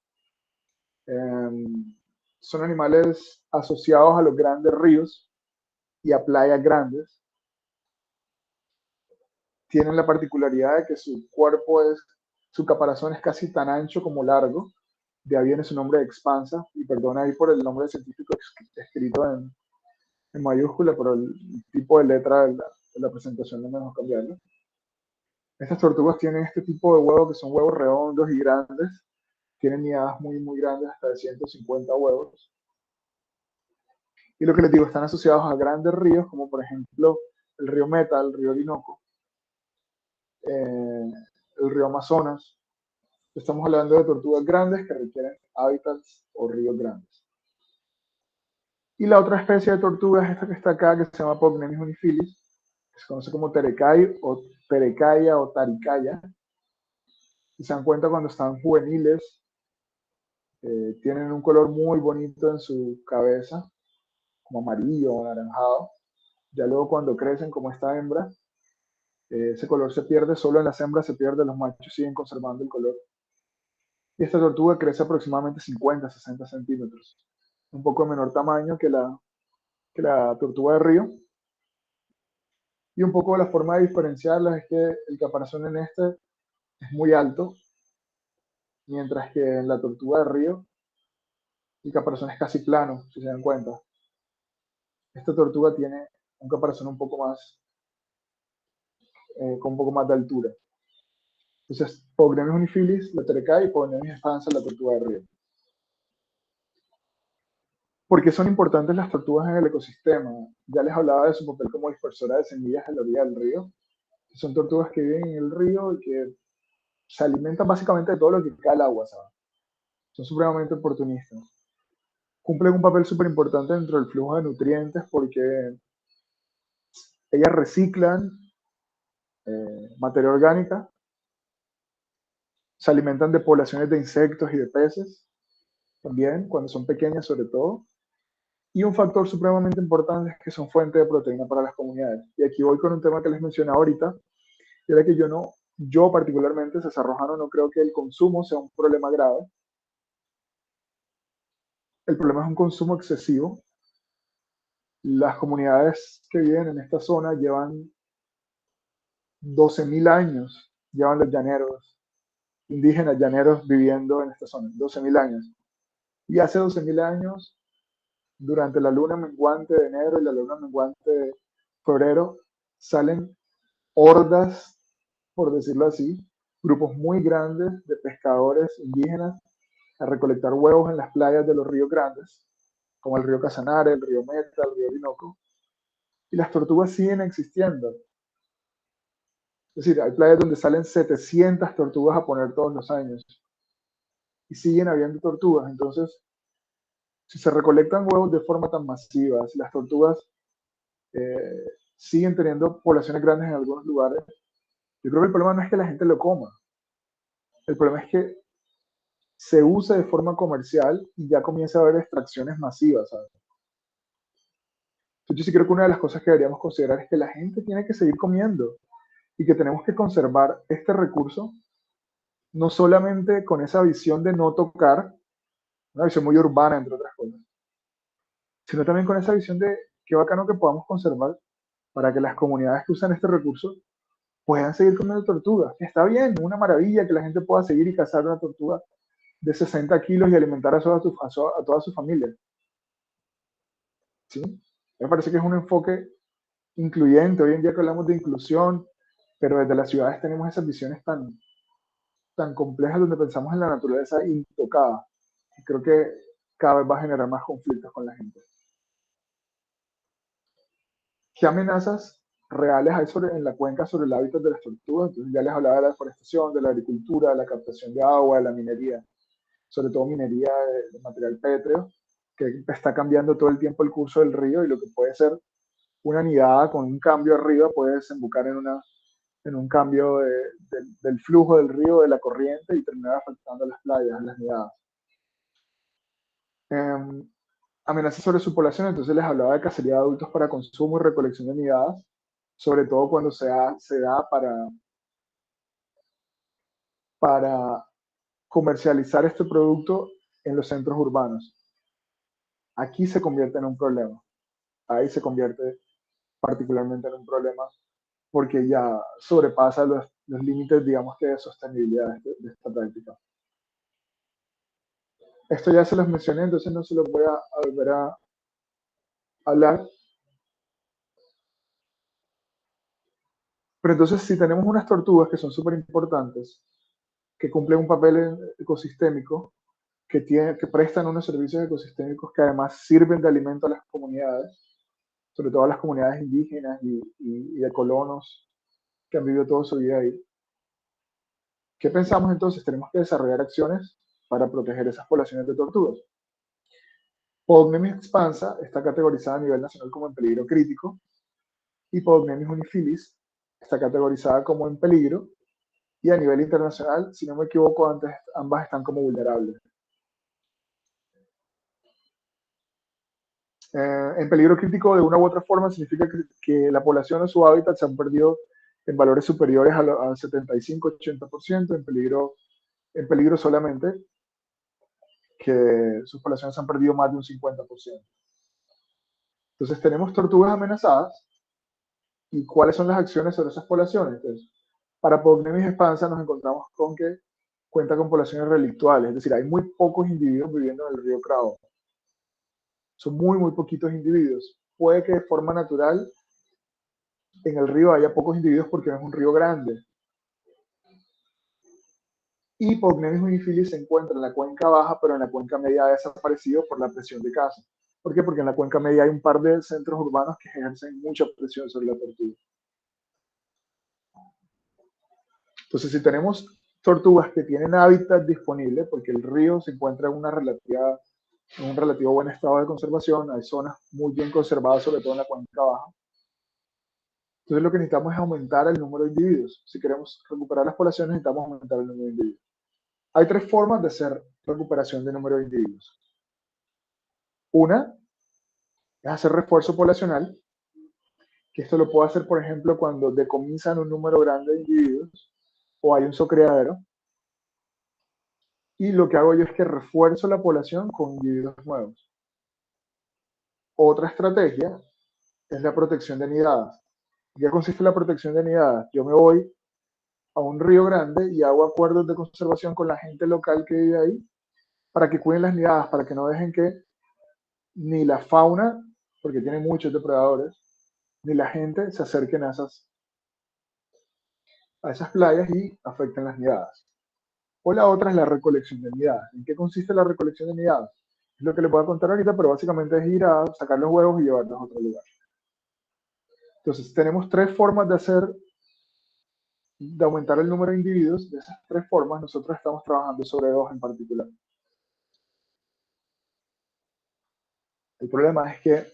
Son animales asociados a los grandes ríos y a playas grandes. Tienen la particularidad de que su caparazón es casi tan ancho como largo. De ahí viene su nombre de expansa. Y perdona ahí por el nombre científico escrito en mayúscula, pero el tipo de letra de la presentación no me dejó cambiarlo. Estas tortugas tienen este tipo de huevos que son huevos redondos y grandes. Tienen nidadas muy, muy grandes, hasta de 150 huevos. Y lo que les digo, están asociados a grandes ríos, como por ejemplo el río Meta, el río Orinoco, el río Amazonas. Estamos hablando de tortugas grandes que requieren hábitats o ríos grandes. Y la otra especie de tortuga es esta que está acá, que se llama Podocnemis unifilis, que se conoce como terecay o terecaya o taricaya. Si se dan cuenta, cuando están juveniles, tienen un color muy bonito en su cabeza, como amarillo o anaranjado. Ya luego cuando crecen, como esta hembra, ese color se pierde, solo en las hembras se pierde, los machos siguen conservando el color. Y esta tortuga crece aproximadamente 50-60 centímetros, un poco de menor tamaño que la tortuga de río. Y un poco la forma de diferenciarlas es que el caparazón en este es muy alto, mientras que en la tortuga de río el caparazón es casi plano, si se dan cuenta. Esta tortuga tiene un caparazón un poco más, con un poco más de altura. Entonces, Podocnemis unifilis, la terecay, y Podocnemis expansa, la tortuga de río. ¿Por qué son importantes las tortugas en el ecosistema? Ya les hablaba de su papel como dispersora de semillas en la orilla del río. Son tortugas que viven en el río y que se alimentan básicamente de todo lo que cae al agua, ¿sabes? Son supremamente oportunistas. Cumplen un papel súper importante dentro del flujo de nutrientes porque ellas reciclan materia orgánica, se alimentan de poblaciones de insectos y de peces, también cuando son pequeñas sobre todo. Y un factor supremamente importante es que son fuente de proteína para las comunidades. Y aquí voy con un tema que les mencioné ahorita, y era que yo particularmente, César Rojano, no creo que el consumo sea un problema grave. El problema es un consumo excesivo. Las comunidades que viven en esta zona llevan 12.000 años, llevan los llaneros, indígenas llaneros viviendo en esta zona, 12.000 años. Y hace 12.000 años, durante la luna menguante de enero y la luna menguante de febrero, salen hordas, por decirlo así, grupos muy grandes de pescadores indígenas a recolectar huevos en las playas de los ríos grandes, como el río Casanare, el río Meta, el río Orinoco, y las tortugas siguen existiendo. Es decir, hay playas donde salen 700 tortugas a poner todos los años, y siguen habiendo tortugas. Entonces, si se recolectan huevos de forma tan masiva, si las tortugas siguen teniendo poblaciones grandes en algunos lugares, yo creo que el problema no es que la gente lo coma, el problema es que se usa de forma comercial y ya comienza a haber extracciones masivas, ¿sabes? Entonces yo sí creo que una de las cosas que deberíamos considerar es que la gente tiene que seguir comiendo y que tenemos que conservar este recurso, no solamente con esa visión de no tocar, una visión muy urbana, entre otras cosas, sino también con esa visión de qué bacano que podamos conservar para que las comunidades que usan este recurso puedan seguir comiendo tortugas. Está bien, una maravilla que la gente pueda seguir y cazar una tortuga de 60 kilos y alimentar a toda su familia. ¿Sí? Me parece que es un enfoque incluyente. Hoy en día que hablamos de inclusión, pero desde las ciudades tenemos esas visiones tan complejas donde pensamos en la naturaleza intocada. Y creo que cada vez va a generar más conflictos con la gente. ¿Qué amenazas reales hay en la cuenca sobre el hábitat de las tortugas? Entonces ya les hablaba de la deforestación, de la agricultura, de la captación de agua, de la minería, sobre todo minería de material pétreo, que está cambiando todo el tiempo el curso del río, y lo que puede ser una nidada con un cambio arriba puede desembocar en un cambio del flujo del río, de la corriente, y terminar afectando a las playas, a las nidadas. Amenazas sobre su población, entonces les hablaba de cacería de adultos para consumo y recolección de nidadas, sobre todo cuando se da para comercializar este producto en los centros urbanos. Aquí se convierte en un problema. Ahí se convierte particularmente en un problema porque ya sobrepasa los límites, digamos que de sostenibilidad de esta práctica. Esto ya se los mencioné, entonces no se los voy a volver a hablar. Pero entonces, si tenemos unas tortugas que son súper importantes, que cumplen un papel ecosistémico, que prestan unos servicios ecosistémicos que además sirven de alimento a las comunidades, sobre todo a las comunidades indígenas y de colonos que han vivido toda su vida ahí. ¿Qué pensamos entonces? Tenemos que desarrollar acciones para proteger esas poblaciones de tortugas. Podnemis expansa está categorizada a nivel nacional como en peligro crítico, y Podnemis unifilis está categorizada como en peligro, y a nivel internacional, si no me equivoco, antes ambas están como vulnerables. En peligro crítico de una u otra forma significa que la población o su hábitat se han perdido en valores superiores al 75-80%, en peligro solamente que sus poblaciones han perdido más de un 50%. Entonces tenemos tortugas amenazadas, y cuáles son las acciones sobre esas poblaciones. Entonces, para Podnemis expansa nos encontramos con que cuenta con poblaciones relictuales, es decir, hay muy pocos individuos viviendo en el río Cravo. Son muy poquitos individuos. Puede que de forma natural en el río haya pocos individuos porque no es un río grande. Y Podnemis unifilis se encuentra en la cuenca baja, pero en la cuenca media ha desaparecido por la presión de caza. ¿Por qué? Porque en la cuenca media hay un par de centros urbanos que ejercen mucha presión sobre la tortuga. Entonces, si tenemos tortugas que tienen hábitat disponible, porque el río se encuentra en un relativo buen estado de conservación, hay zonas muy bien conservadas, sobre todo en la cuenca baja. Entonces, lo que necesitamos es aumentar el número de individuos. Si queremos recuperar las poblaciones, necesitamos aumentar el número de individuos. Hay tres formas de hacer recuperación de número de individuos. Una es hacer refuerzo poblacional, que esto lo puedo hacer, por ejemplo, cuando decomisan un número grande de individuos o hay un criadero. Y lo que hago yo es que refuerzo la población con individuos nuevos. Otra estrategia es la protección de nidadas. ¿En qué consiste la protección de nidadas? Yo me voy a un río grande y hago acuerdos de conservación con la gente local que vive ahí para que cuiden las nidadas, para que no dejen que ni la fauna, porque tiene muchos depredadores, ni la gente se acerquen a esas playas y afecten las nidadas. O la otra es la recolección de nidadas. ¿En qué consiste la recolección de nidadas? Es lo que les voy a contar ahorita, pero básicamente es ir a sacar los huevos y llevarlos a otro lugar. Entonces, tenemos tres formas de aumentar el número de individuos. De esas tres formas, nosotros estamos trabajando sobre dos en particular. El problema es que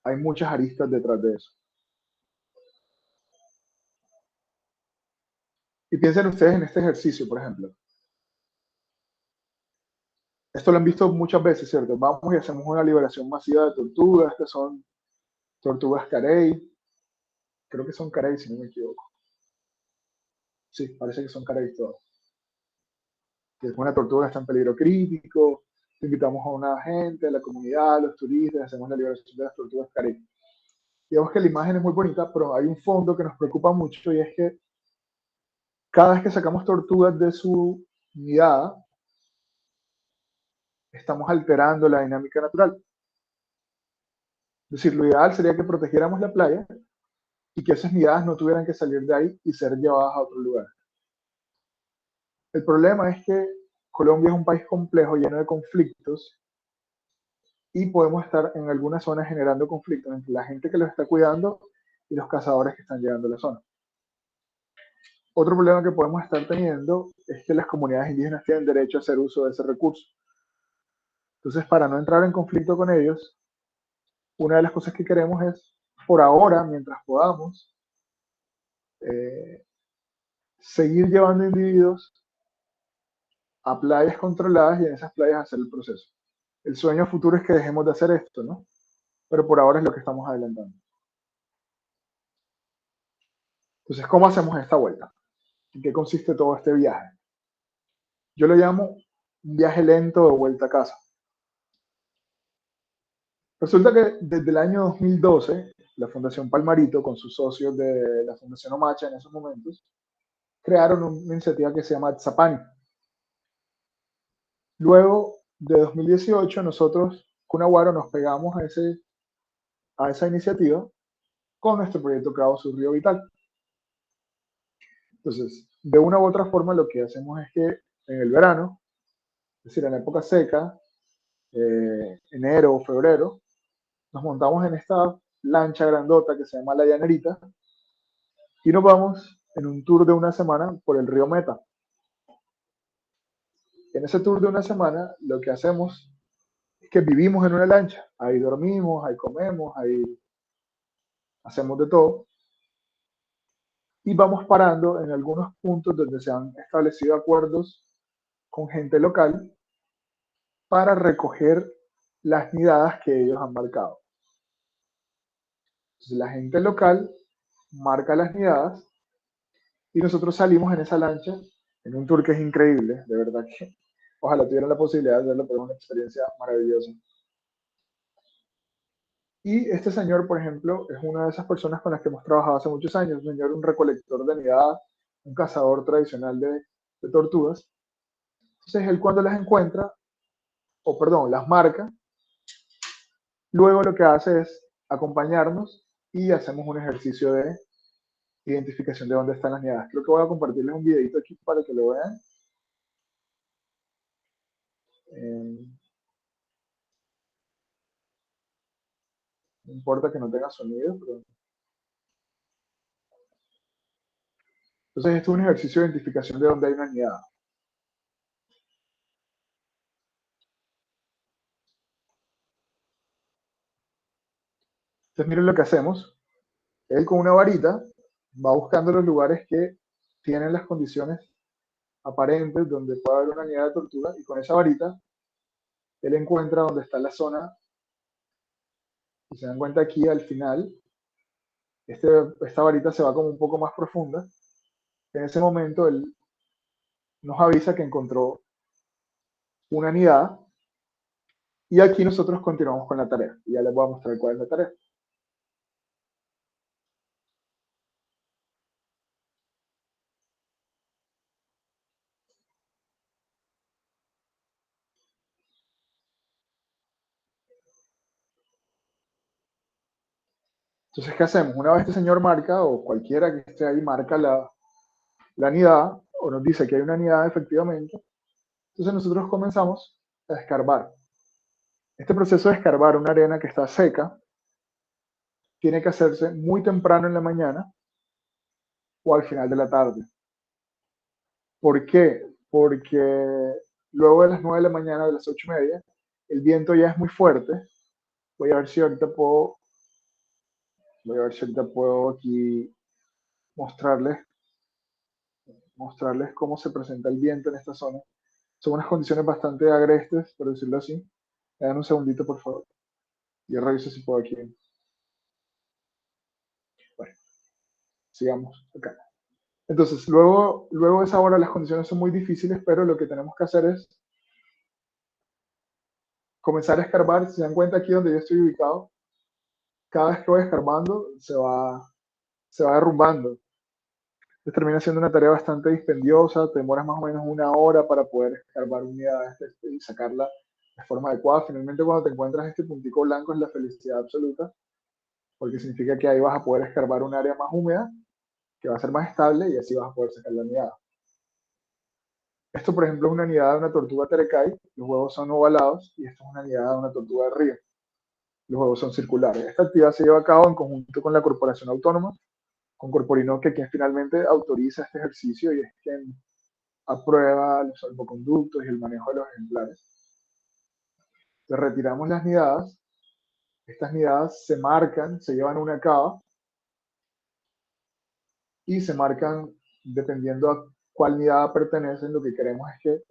hay muchas aristas detrás de eso. Y piensen ustedes en este ejercicio, por ejemplo. Esto lo han visto muchas veces, ¿cierto? Vamos y hacemos una liberación masiva de tortugas, que son tortugas carey. Creo que son carey, si no me equivoco. Sí, parece que son carey todas. Que es una tortuga que está en peligro crítico. Invitamos a una gente, a la comunidad, a los turistas, hacemos la liberación de las tortugas carey. Digamos que la imagen es muy bonita, pero hay un fondo que nos preocupa mucho, y es que cada vez que sacamos tortugas de su nidada, estamos alterando la dinámica natural. Es decir, lo ideal sería que protegiéramos la playa y que esas nidadas no tuvieran que salir de ahí y ser llevadas a otro lugar. El problema es que Colombia es un país complejo, lleno de conflictos, y podemos estar en algunas zonas generando conflictos entre la gente que los está cuidando y los cazadores que están llegando a la zona. Otro problema que podemos estar teniendo es que las comunidades indígenas tienen derecho a hacer uso de ese recurso. Entonces, para no entrar en conflicto con ellos, una de las cosas que queremos es, por ahora, mientras podamos, seguir llevando individuos a playas controladas y en esas playas hacer el proceso. El sueño futuro es que dejemos de hacer esto, ¿no? Pero por ahora es lo que estamos adelantando. Entonces, ¿cómo hacemos esta vuelta? ¿En qué consiste todo este viaje? Yo lo llamo un viaje lento de vuelta a casa. Resulta que desde el año 2012, la Fundación Palmarito, con sus socios de la Fundación Omacha en esos momentos, crearon una iniciativa que se llama Tzapani. Luego de 2018, nosotros, Cunaguaro, nos pegamos a esa iniciativa con nuestro proyecto Cravo Sur Río Vital. Entonces, de una u otra forma, lo que hacemos es que en el verano, es decir, en la época seca, enero o febrero, nos montamos en esta lancha grandota que se llama La Llanerita y nos vamos en un tour de una semana por el río Meta. En ese tour de una semana, lo que hacemos es que vivimos en una lancha. Ahí dormimos, ahí comemos, ahí hacemos de todo. Y vamos parando en algunos puntos donde se han establecido acuerdos con gente local para recoger las nidadas que ellos han marcado. Entonces, la gente local marca las nidadas y nosotros salimos en esa lancha en un tour que es increíble, de verdad que ojalá tuvieran la posibilidad de hacerlo, pero es una experiencia maravillosa. Y este señor, por ejemplo, es una de esas personas con las que hemos trabajado hace muchos años, un señor, un recolector de nidadas, un cazador tradicional de tortugas. Entonces él cuando las encuentra, o perdón, las marca, luego lo que hace es acompañarnos y hacemos un ejercicio de identificación de dónde están las nidadas. Creo que voy a compartirles un videito aquí para que lo vean. No importa que no tenga sonido, pero... Entonces esto es un ejercicio de identificación de dónde hay una nidada. Entonces miren lo que hacemos. Él con una varita va buscando los lugares que tienen las condiciones aparentes donde puede haber una nidada de tortuga y con esa varita él encuentra dónde está la zona y se dan cuenta aquí al final esta varita se va como un poco más profunda. En ese momento él nos avisa que encontró una nidada y aquí nosotros continuamos con la tarea y ya les voy a mostrar cuál es la tarea. Entonces, ¿qué hacemos? Una vez este señor marca, o cualquiera que esté ahí marca la nidada, o nos dice que hay una nidada efectivamente, entonces nosotros comenzamos a escarbar. Este proceso de escarbar una arena que está seca tiene que hacerse muy temprano en la mañana o al final de la tarde. ¿Por qué? Porque luego de las 9 de la mañana, de las 8:30, el viento ya es muy fuerte. Voy a ver si ahorita puedo aquí mostrarles cómo se presenta el viento en esta zona. Son unas condiciones bastante agrestes, por decirlo así. Me dan un segundito, por favor. Yo reviso si puedo aquí. Bueno, sigamos acá. Entonces, luego de esa hora las condiciones son muy difíciles, pero lo que tenemos que hacer es comenzar a escarbar. Si se dan cuenta aquí donde yo estoy ubicado, cada vez que voy escarbando se va derrumbando. Entonces termina siendo una tarea bastante dispendiosa, te demoras más o menos 1 hora para poder escarbar unidades y sacarla de forma adecuada. Finalmente, cuando te encuentras este puntico blanco es la felicidad absoluta, porque significa que ahí vas a poder escarbar un área más húmeda, que va a ser más estable y así vas a poder sacar la nidada. Esto, por ejemplo, es una nidada de una tortuga terecay. Los huevos son ovalados y esto es una nidada de una tortuga de río. Los huevos son circulares. Esta actividad se lleva a cabo en conjunto con la corporación autónoma, con Corporino, que quien finalmente autoriza este ejercicio y es quien aprueba los salvoconductos y el manejo de los ejemplares. Entonces retiramos las nidadas. Estas nidadas se marcan, se llevan a una cava y se marcan dependiendo a cuál nidada pertenecen. Lo que queremos es que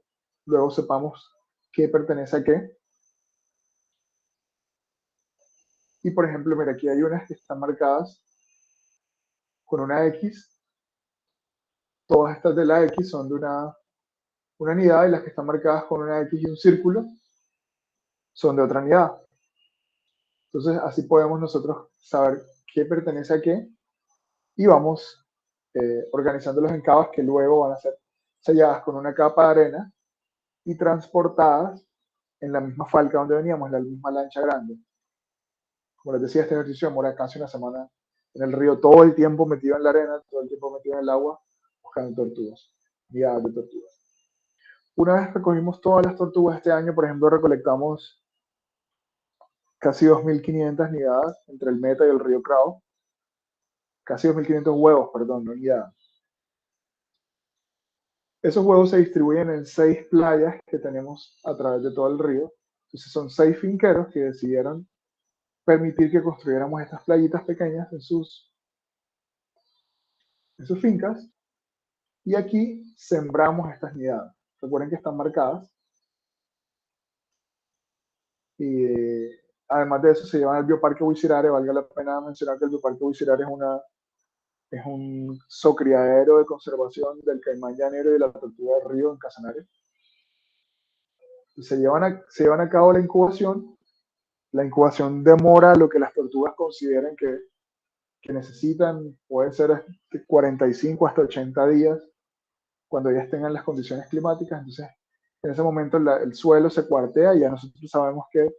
luego sepamos qué pertenece a qué. Y por ejemplo, mira, aquí hay unas que están marcadas con una X. Todas estas de la X son de una nidada y las que están marcadas con una X y un círculo son de otra nidada. Entonces así podemos nosotros saber qué pertenece a qué y vamos organizándolos en cavas que luego van a ser selladas con una capa de arena y transportadas en la misma falca donde veníamos, en la misma lancha grande. Como les decía, este ejercicio demora casi una semana en el río, todo el tiempo metido en la arena, todo el tiempo metido en el agua, buscando tortugas, nidadas de tortugas. Una vez recogimos todas las tortugas este año, por ejemplo, recolectamos casi 2.500 nidadas entre el Meta y el río Crao. Casi 2.500 huevos, perdón, no nidadas. Esos huevos se distribuyen en 6 playas que tenemos a través de todo el río. Entonces son 6 finqueros que decidieron permitir que construyéramos estas playitas pequeñas en sus fincas. Y aquí sembramos estas nidadas. Recuerden que están marcadas. Y además de eso se llevan al Bioparque Huicirare. Valga la pena mencionar que el Bioparque Huicirare es un zoocriadero de conservación del caimán llanero y de la tortuga de río en Casanare. Se llevan a cabo la incubación. La incubación demora lo que las tortugas consideren que necesitan, puede ser 45 hasta 80 días, cuando ya estén en las condiciones climáticas. Entonces, en ese momento el suelo se cuartea y ya nosotros sabemos que,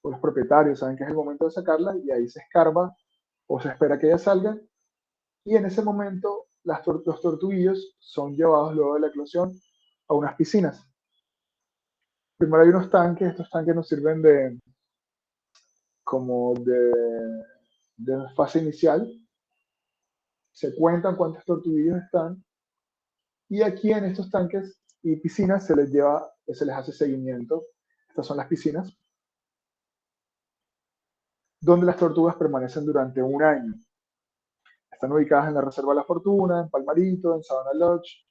o los propietarios saben que es el momento de sacarla y ahí se escarba o se espera que ellas salgan. Y en ese momento los tortuguillos son llevados luego de la eclosión a unas piscinas. Primero hay unos tanques, estos tanques nos sirven de fase inicial. Se cuentan cuántos tortuguillos están y aquí en estos tanques y piscinas se les hace seguimiento. Estas son las piscinas donde las tortugas permanecen durante un año. Están ubicadas en la Reserva La Fortuna, en Palmarito, en Sabana Lodge,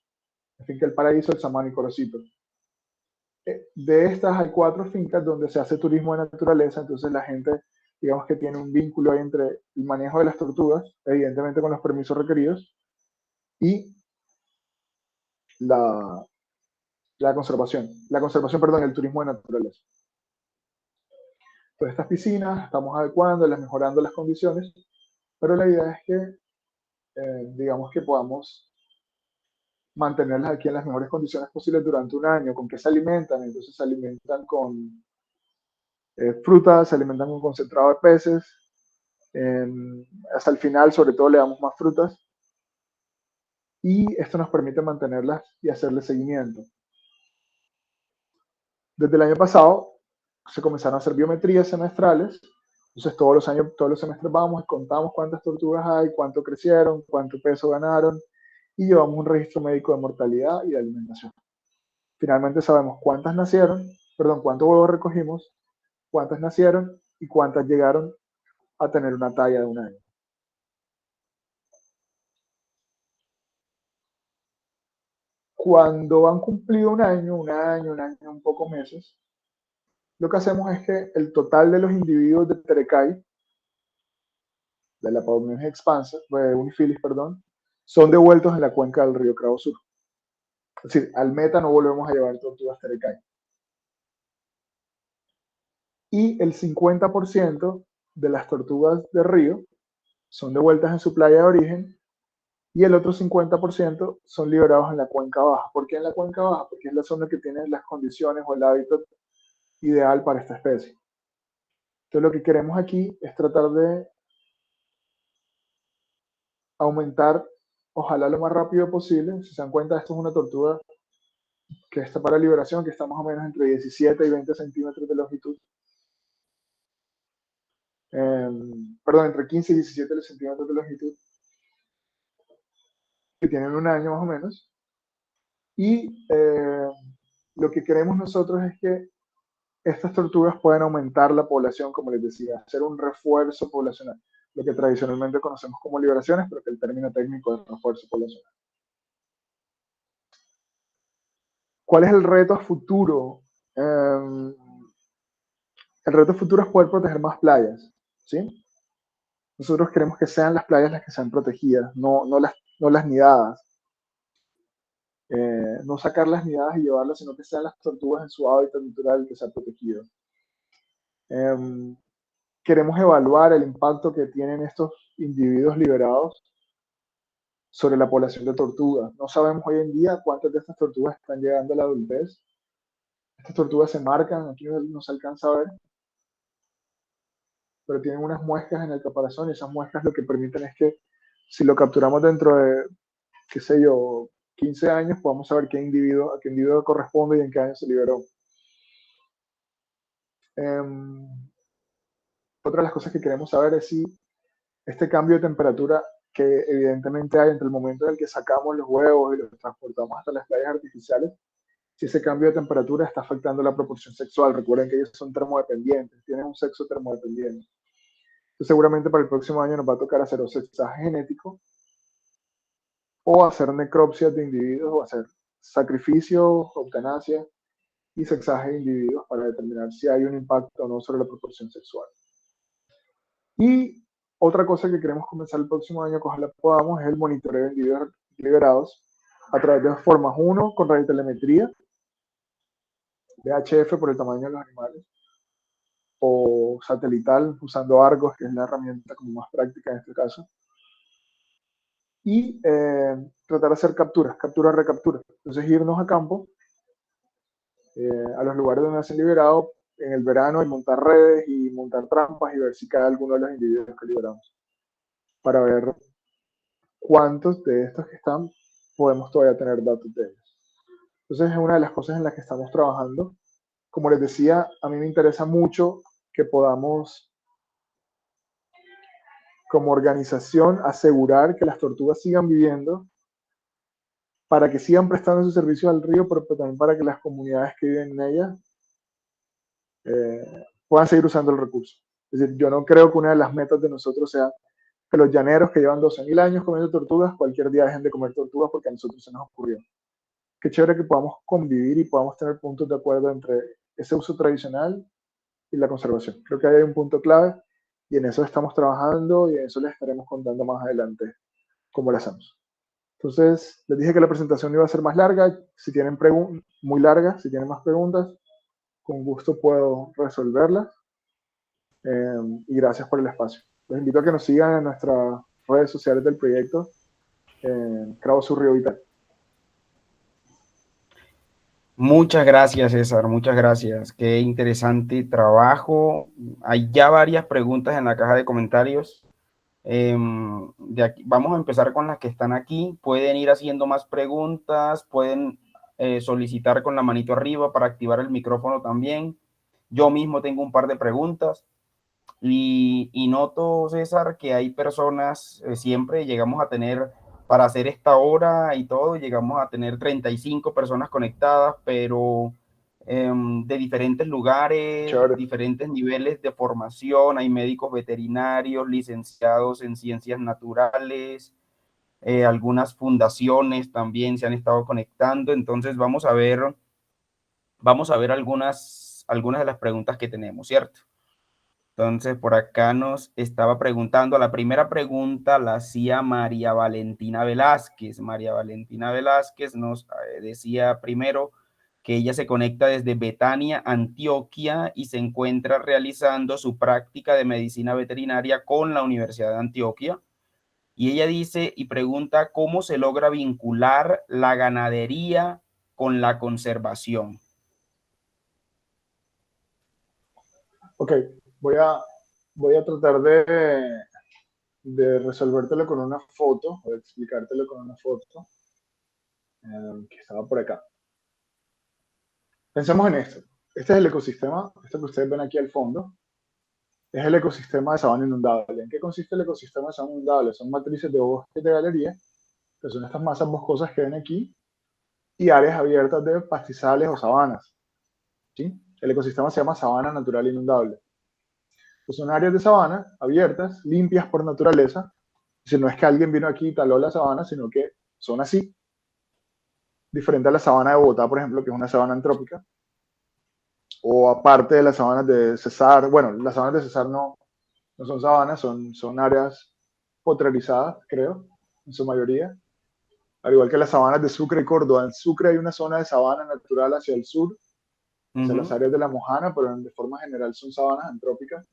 en Finca El Paraíso, El Samán y Corocito. De estas hay 4 fincas donde se hace turismo de naturaleza, entonces la gente, digamos que tiene un vínculo ahí entre el manejo de las tortugas, evidentemente con los permisos requeridos, y la conservación, el turismo de naturaleza. Pues estas piscinas estamos adecuándolas, mejorando las condiciones, pero la idea es que, digamos que podamos mantenerlas aquí en las mejores condiciones posibles durante un año. ¿Con qué se alimentan? Entonces se alimentan con frutas, se alimentan con concentrado de peces. Hasta el final, sobre todo, le damos más frutas. Y esto nos permite mantenerlas y hacerle seguimiento. Desde el año pasado se comenzaron a hacer biometrías semestrales. Entonces todos los semestres vamos y contamos cuántas tortugas hay, cuánto crecieron, cuánto peso ganaron y llevamos un registro médico de mortalidad y de alimentación. Finalmente sabemos cuántos huevos recogimos, cuántas nacieron y cuántas llegaron a tener una talla de un año. Cuando han cumplido un año, un poco meses, lo que hacemos es que el total de los individuos de terecay, de la Pavomnios expansa, de Unifilis, son devueltos en la cuenca del río Crao Sur. Es decir, al Meta no volvemos a llevar tortugas terecay. Y el 50% de las tortugas de río son devueltas en su playa de origen y el otro 50% son liberados en la cuenca baja. ¿Por qué en la cuenca baja? Porque es la zona que tiene las condiciones o el hábitat ideal para esta especie. Entonces lo que queremos aquí es tratar de aumentar, ojalá lo más rápido posible. Si se dan cuenta, esto es una tortuga que está para liberación, que está más o menos entre 17 y 20 centímetros de longitud. Perdón, entre 15 y 17 centímetros de longitud, que tienen un año más o menos. Y lo que queremos nosotros es que estas tortugas puedan aumentar la población, como les decía, hacer un refuerzo poblacional, lo que tradicionalmente conocemos como liberaciones, pero que el término técnico es refuerzo poblacional. ¿Cuál es el reto a futuro? El reto a futuro es poder proteger más playas, ¿sí? Nosotros queremos que sean las playas las que sean protegidas, no las nidadas. No sacar las nidadas y llevarlas, sino que sean las tortugas en su hábitat natural que sea protegido. Queremos evaluar el impacto que tienen estos individuos liberados sobre la población de tortugas. No sabemos hoy en día cuántas de estas tortugas están llegando a la adultez. Estas tortugas se marcan, aquí no se alcanza a ver, pero tienen unas muescas en el caparazón y esas muescas lo que permiten es que si lo capturamos dentro de, qué sé yo, 15 años, podamos saber a qué individuo corresponde y en qué año se liberó. Otra de las cosas que queremos saber es si este cambio de temperatura que evidentemente hay entre el momento en el que sacamos los huevos y los transportamos hasta las playas artificiales, si ese cambio de temperatura está afectando la proporción sexual. Recuerden que ellos son termodependientes, tienen un sexo termodependiente. Entonces seguramente para el próximo año nos va a tocar hacer o sexaje genético o hacer necropsias de individuos o hacer sacrificios, eutanasia y sexaje de individuos para determinar si hay un impacto o no sobre la proporción sexual. Y otra cosa que queremos comenzar el próximo año, que ojalá podamos, es el monitoreo de individuos liberados a través de dos formas. Uno, con radiotelemetría, VHF por el tamaño de los animales, o satelital usando Argos, que es la herramienta como más práctica en este caso. Y tratar de hacer capturas, recapturas. Entonces irnos a campo, a los lugares donde se han liberado en el verano y montar redes y montar trampas y ver si cae alguno de los individuos que liberamos. Para ver cuántos de estos que están podemos todavía tener datos de ellos. Entonces es una de las cosas en las que estamos trabajando. Como les decía, a mí me interesa mucho que podamos, como organización, asegurar que las tortugas sigan viviendo, para que sigan prestando sus servicios al río, pero también para que las comunidades que viven en ellas puedan seguir usando el recurso. Es decir, yo no creo que una de las metas de nosotros sea que los llaneros que llevan 12.000 años comiendo tortugas, cualquier día dejen de comer tortugas porque a nosotros se nos ocurrió. Qué chévere que podamos convivir y podamos tener puntos de acuerdo entre ese uso tradicional y la conservación. Creo que ahí hay un punto clave y en eso estamos trabajando y en eso les estaremos contando más adelante cómo lo hacemos. Entonces, les dije que la presentación iba a ser más larga. Si tienen muy larga, si tienen más preguntas, con gusto puedo resolverlas. Y gracias por el espacio. Les invito a que nos sigan en nuestras redes sociales del proyecto, Cravo Sur Río Vital. Muchas gracias, César, muchas gracias. Qué interesante trabajo. Hay ya varias preguntas en la caja de comentarios. De aquí, vamos a empezar con las que están aquí. Pueden ir haciendo más preguntas, pueden solicitar con la manito arriba para activar el micrófono también. Yo mismo tengo un par de preguntas y noto, César, que hay personas, siempre llegamos a tener, para hacer esta hora y todo, llegamos a tener 35 personas conectadas, pero de diferentes lugares, Chévere. diferentes niveles de formación. Hay médicos veterinarios, licenciados en ciencias naturales, algunas fundaciones también se han estado conectando. Entonces vamos a ver algunas de las preguntas que tenemos, ¿cierto? Entonces, por acá nos estaba preguntando, la primera pregunta la hacía María Valentina Velázquez. María Valentina Velázquez nos decía primero que ella se conecta desde Betania, Antioquia, y se encuentra realizando su práctica de medicina veterinaria con la Universidad de Antioquia. Y ella dice y pregunta cómo se logra vincular la ganadería con la conservación. Ok, voy a tratar de resolvértelo con una foto, o de explicártelo con una foto que estaba por acá. Pensemos en esto. Este es el ecosistema, esto que ustedes ven aquí al fondo, es el ecosistema de sabana inundable. ¿En qué consiste el ecosistema de sabana inundable? Son matrices de bosques de galería, que son estas masas boscosas que ven aquí, y áreas abiertas de pastizales o sabanas. ¿Sí? El ecosistema se llama sabana natural inundable. Pues son áreas de sabana abiertas, limpias por naturaleza. Si no es que alguien vino aquí y taló la sabana, sino que son así. Diferente a la sabana de Bogotá, por ejemplo, que es una sabana antrópica. O aparte de las sabanas de Cesar. Bueno, las sabanas de Cesar no son sabanas, son áreas potrerizadas, creo, en su mayoría. Al igual que las sabanas de Sucre y Córdoba. En Sucre hay una zona de sabana natural hacia el sur, hacia las áreas de la Mojana, pero de forma general son sabanas antrópicas.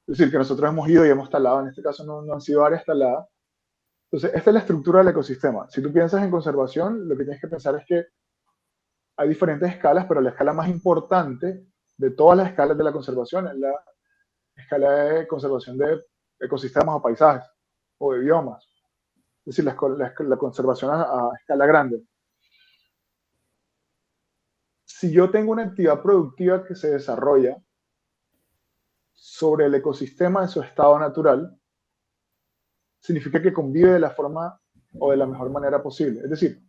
Es decir, que nosotros hemos ido y hemos talado, en este caso no han sido áreas taladas. Entonces, esta es la estructura del ecosistema. Si tú piensas en conservación, lo que tienes que pensar es que hay diferentes escalas, pero la escala más importante de todas las escalas de la conservación es la escala de conservación de ecosistemas o paisajes o de biomas. Es decir, la conservación a escala grande. Si yo tengo una actividad productiva que se desarrolla sobre el ecosistema en su estado natural, significa que convive de la forma o de la mejor manera posible. Es decir,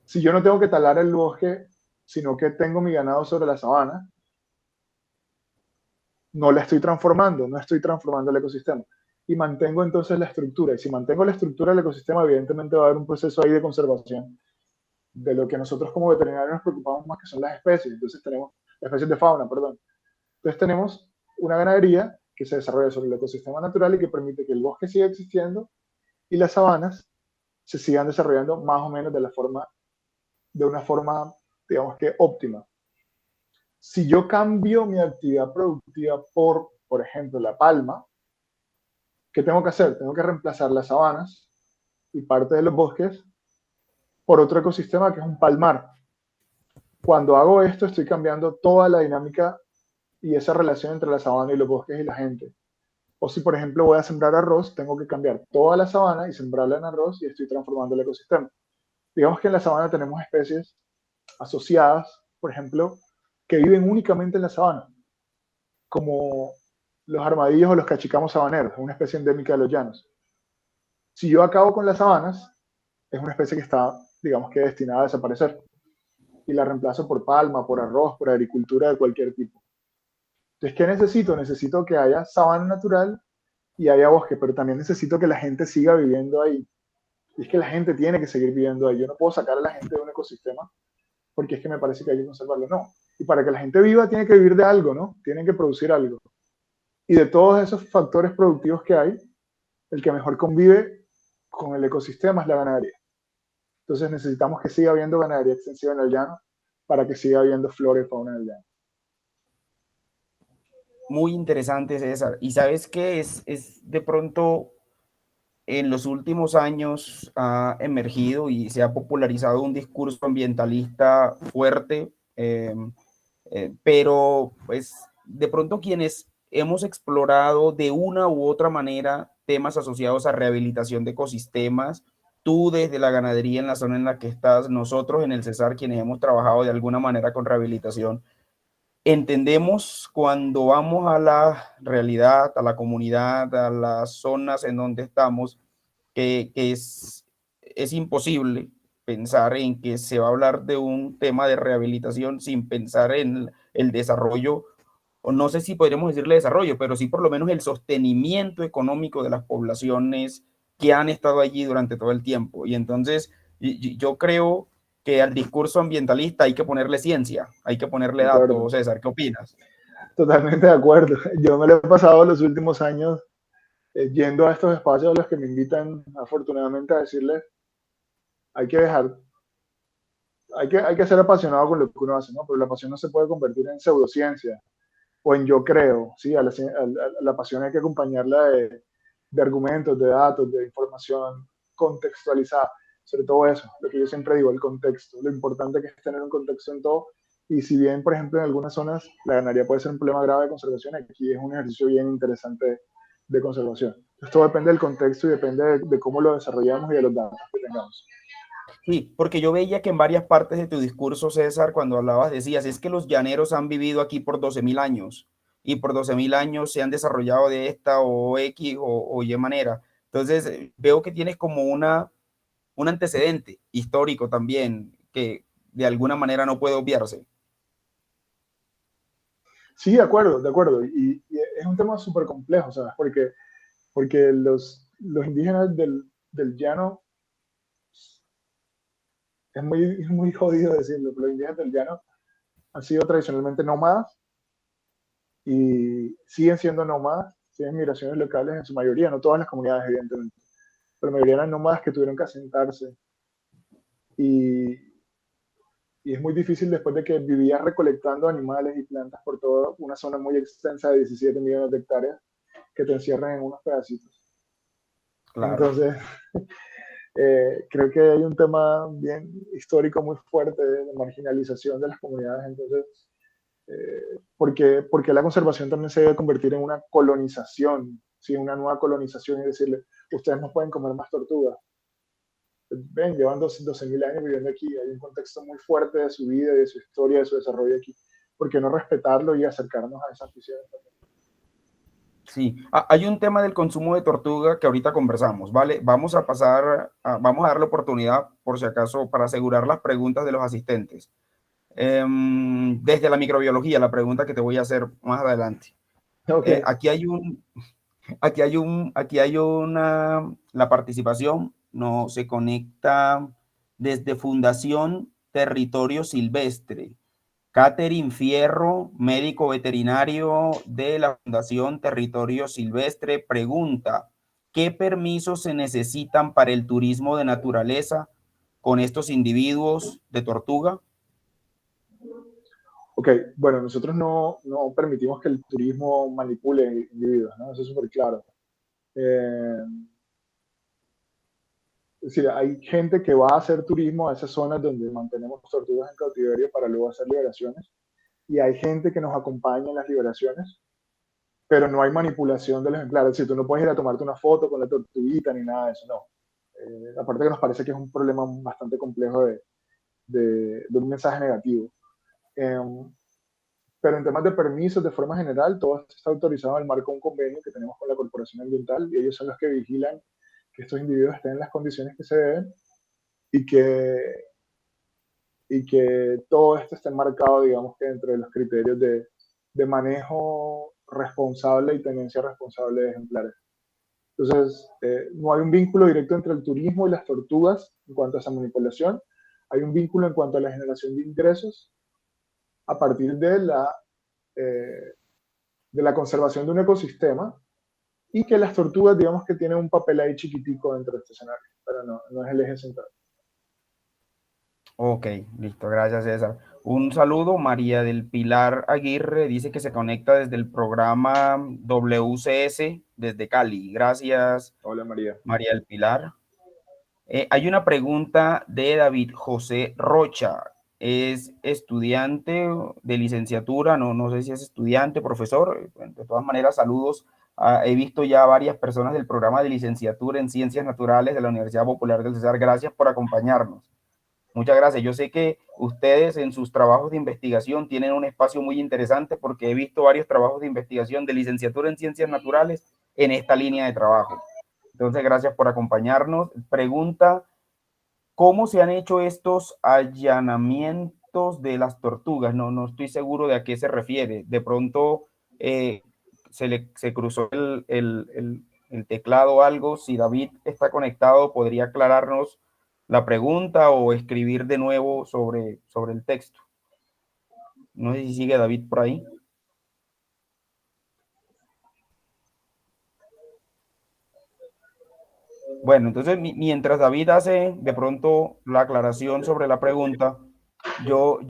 si yo no tengo que talar el bosque, sino que tengo mi ganado sobre la sabana, no la estoy transformando, no estoy transformando el ecosistema. Y mantengo entonces la estructura. Y si mantengo la estructura del ecosistema, evidentemente va a haber un proceso ahí de conservación de lo que nosotros como veterinarios nos preocupamos más, que son las especies. Entonces tenemos las especies de fauna, perdón. Entonces tenemos una ganadería que se desarrolla sobre el ecosistema natural y que permite que el bosque siga existiendo y las sabanas se sigan desarrollando más o menos de una forma, digamos que óptima. Si yo cambio mi actividad productiva por ejemplo, la palma, ¿qué tengo que hacer? Tengo que reemplazar las sabanas y parte de los bosques por otro ecosistema que es un palmar. Cuando hago esto, estoy cambiando toda la dinámica y esa relación entre la sabana y los bosques y la gente. O si, por ejemplo, voy a sembrar arroz, tengo que cambiar toda la sabana y sembrarla en arroz y estoy transformando el ecosistema. Digamos que en la sabana tenemos especies asociadas, por ejemplo, que viven únicamente en la sabana, como los armadillos o los cachicamos sabaneros, una especie endémica de los llanos. Si yo acabo con las sabanas, es una especie que está, digamos que destinada a desaparecer, y la reemplazo por palma, por arroz, por agricultura de cualquier tipo. Entonces, ¿qué necesito? Necesito que haya sabana natural y haya bosque, pero también necesito que la gente siga viviendo ahí. Y es que la gente tiene que seguir viviendo ahí. Yo no puedo sacar a la gente de un ecosistema porque es que me parece que hay que conservarlo. No. Y para que la gente viva, tiene que vivir de algo, ¿no? Tienen que producir algo. Y de todos esos factores productivos que hay, el que mejor convive con el ecosistema es la ganadería. Entonces necesitamos que siga habiendo ganadería extensiva en el llano para que siga habiendo flora y fauna en el llano. Muy interesante, César. Y sabes que es de pronto en los últimos años ha emergido y se ha popularizado un discurso ambientalista fuerte, pero pues de pronto quienes hemos explorado de una u otra manera temas asociados a rehabilitación de ecosistemas, tú desde la ganadería en la zona en la que estás, nosotros en el Cesar, quienes hemos trabajado de alguna manera con rehabilitación, entendemos cuando vamos a la realidad, a la comunidad, a las zonas en donde estamos, que es imposible pensar en que se va a hablar de un tema de rehabilitación sin pensar en el desarrollo, o no sé si podríamos decirle desarrollo, pero sí por lo menos el sostenimiento económico de las poblaciones que han estado allí durante todo el tiempo. Y entonces yo creo que al discurso ambientalista hay que ponerle ciencia, hay que ponerle De datos. acuerdo. César, ¿qué opinas? Totalmente de acuerdo. Yo me lo he pasado los últimos años yendo a estos espacios a los que me invitan afortunadamente a decirles, hay que dejar, hay que ser apasionado con lo que uno hace, ¿no? Pero la pasión no se puede convertir en pseudociencia o en yo creo, ¿sí? A la pasión hay que acompañarla de argumentos, de datos, de información contextualizada. Sobre todo eso, lo que yo siempre digo, el contexto. Lo importante que es tener un contexto en todo Y si bien, por ejemplo, en algunas zonas la ganadería puede ser un problema grave de conservación, aquí es un ejercicio bien interesante de conservación. Entonces, todo depende del contexto y depende de cómo lo desarrollamos y de los datos que tengamos. Sí, porque yo veía que en varias partes de tu discurso, César, cuando hablabas, decías, es que los llaneros han vivido aquí por 12.000 años y por 12.000 años se han desarrollado de esta o X o Y manera. Entonces, veo que tienes como un antecedente histórico también que de alguna manera no puede obviarse. Sí, de acuerdo, de acuerdo. Y es un tema súper complejo, ¿sabes? Porque los indígenas del llano, es muy jodido decirlo, pero los indígenas del llano han sido tradicionalmente nómadas y siguen siendo nómadas, siguen migraciones locales en su mayoría, no todas las comunidades, evidentemente, pero la mayoría eran nómadas que tuvieron que asentarse. Y, y es muy difícil después de que vivías recolectando animales y plantas por toda una zona muy extensa de 17 millones de hectáreas que te encierran en unos pedacitos. Claro. Entonces, creo que hay un tema bien histórico muy fuerte de marginalización de las comunidades. Entonces, porque la conservación también se debe convertir en una colonización, ¿sí? Una nueva colonización y decirle, ustedes no pueden comer más tortugas. Ven, llevan 12.000 años viviendo aquí, hay un contexto muy fuerte de su vida, de su historia, de su desarrollo aquí. ¿Por qué no respetarlo y acercarnos a esas visiones también? Sí, hay un tema del consumo de tortuga que ahorita conversamos, ¿vale? Vamos a pasar, vamos a dar la oportunidad, por si acaso, para asegurar las preguntas de los asistentes. Desde la microbiología, la pregunta que te voy a hacer más adelante. Ok, Aquí hay una, la participación no se conecta desde Fundación Territorio Silvestre. Catherine Fierro, médico veterinario de la Fundación Territorio Silvestre, pregunta, ¿qué permisos se necesitan para el turismo de naturaleza con estos individuos de tortuga? ok, bueno, nosotros no permitimos que el turismo manipule individuos, ¿no? Eso es súper claro. Eh, Es decir, hay gente que va a hacer turismo a esas zonas donde mantenemos tortugas en cautiverio para luego hacer liberaciones. Y hay gente que nos acompaña en las liberaciones, pero no hay manipulación de los ejemplares. Es decir, tú no puedes ir a tomarte una foto con la tortuguita ni nada de eso, no. Aparte que nos parece que es un problema bastante complejo de un mensaje negativo. Eh, pero en temas de permisos, de forma general, todo esto está autorizado en el marco de un convenio que tenemos con la Corporación Ambiental y ellos son los que vigilan que estos individuos estén en las condiciones que se deben y que todo esto esté marcado, digamos que dentro de los criterios de manejo responsable y tenencia responsable de ejemplares. Entonces, no hay un vínculo directo entre el turismo y las tortugas en cuanto a esa manipulación. Hay un vínculo en cuanto a la generación de ingresos a partir eh, de la conservación de un ecosistema y que las tortugas, digamos que tienen un papel ahí chiquitico dentro de este escenario, pero no es el eje central. Ok, listo, gracias César. Un saludo, María del Pilar Aguirre dice que se conecta desde el programa WCS desde Cali. Gracias, Hola María. María del Pilar. Hay una pregunta de David José Rocha. Es estudiante de licenciatura, no sé si es estudiante, profesor. De todas maneras, saludos. He visto ya varias personas del programa de licenciatura en Ciencias Naturales de la Universidad Popular del Cesar. Gracias por acompañarnos. Muchas gracias. Yo sé que ustedes en sus trabajos de investigación tienen un espacio muy interesante porque he visto varios trabajos de investigación de licenciatura en Ciencias Naturales en esta línea de trabajo. Entonces, gracias por acompañarnos. Pregunta, ¿cómo se han hecho estos allanamientos de las tortugas? No estoy seguro de a qué se refiere. De pronto se cruzó el teclado o algo. Si David está conectado, podría aclararnos la pregunta o escribir de nuevo sobre el texto. No sé si sigue David por ahí. Bueno, entonces mientras David hace de pronto la aclaración sobre la pregunta, yo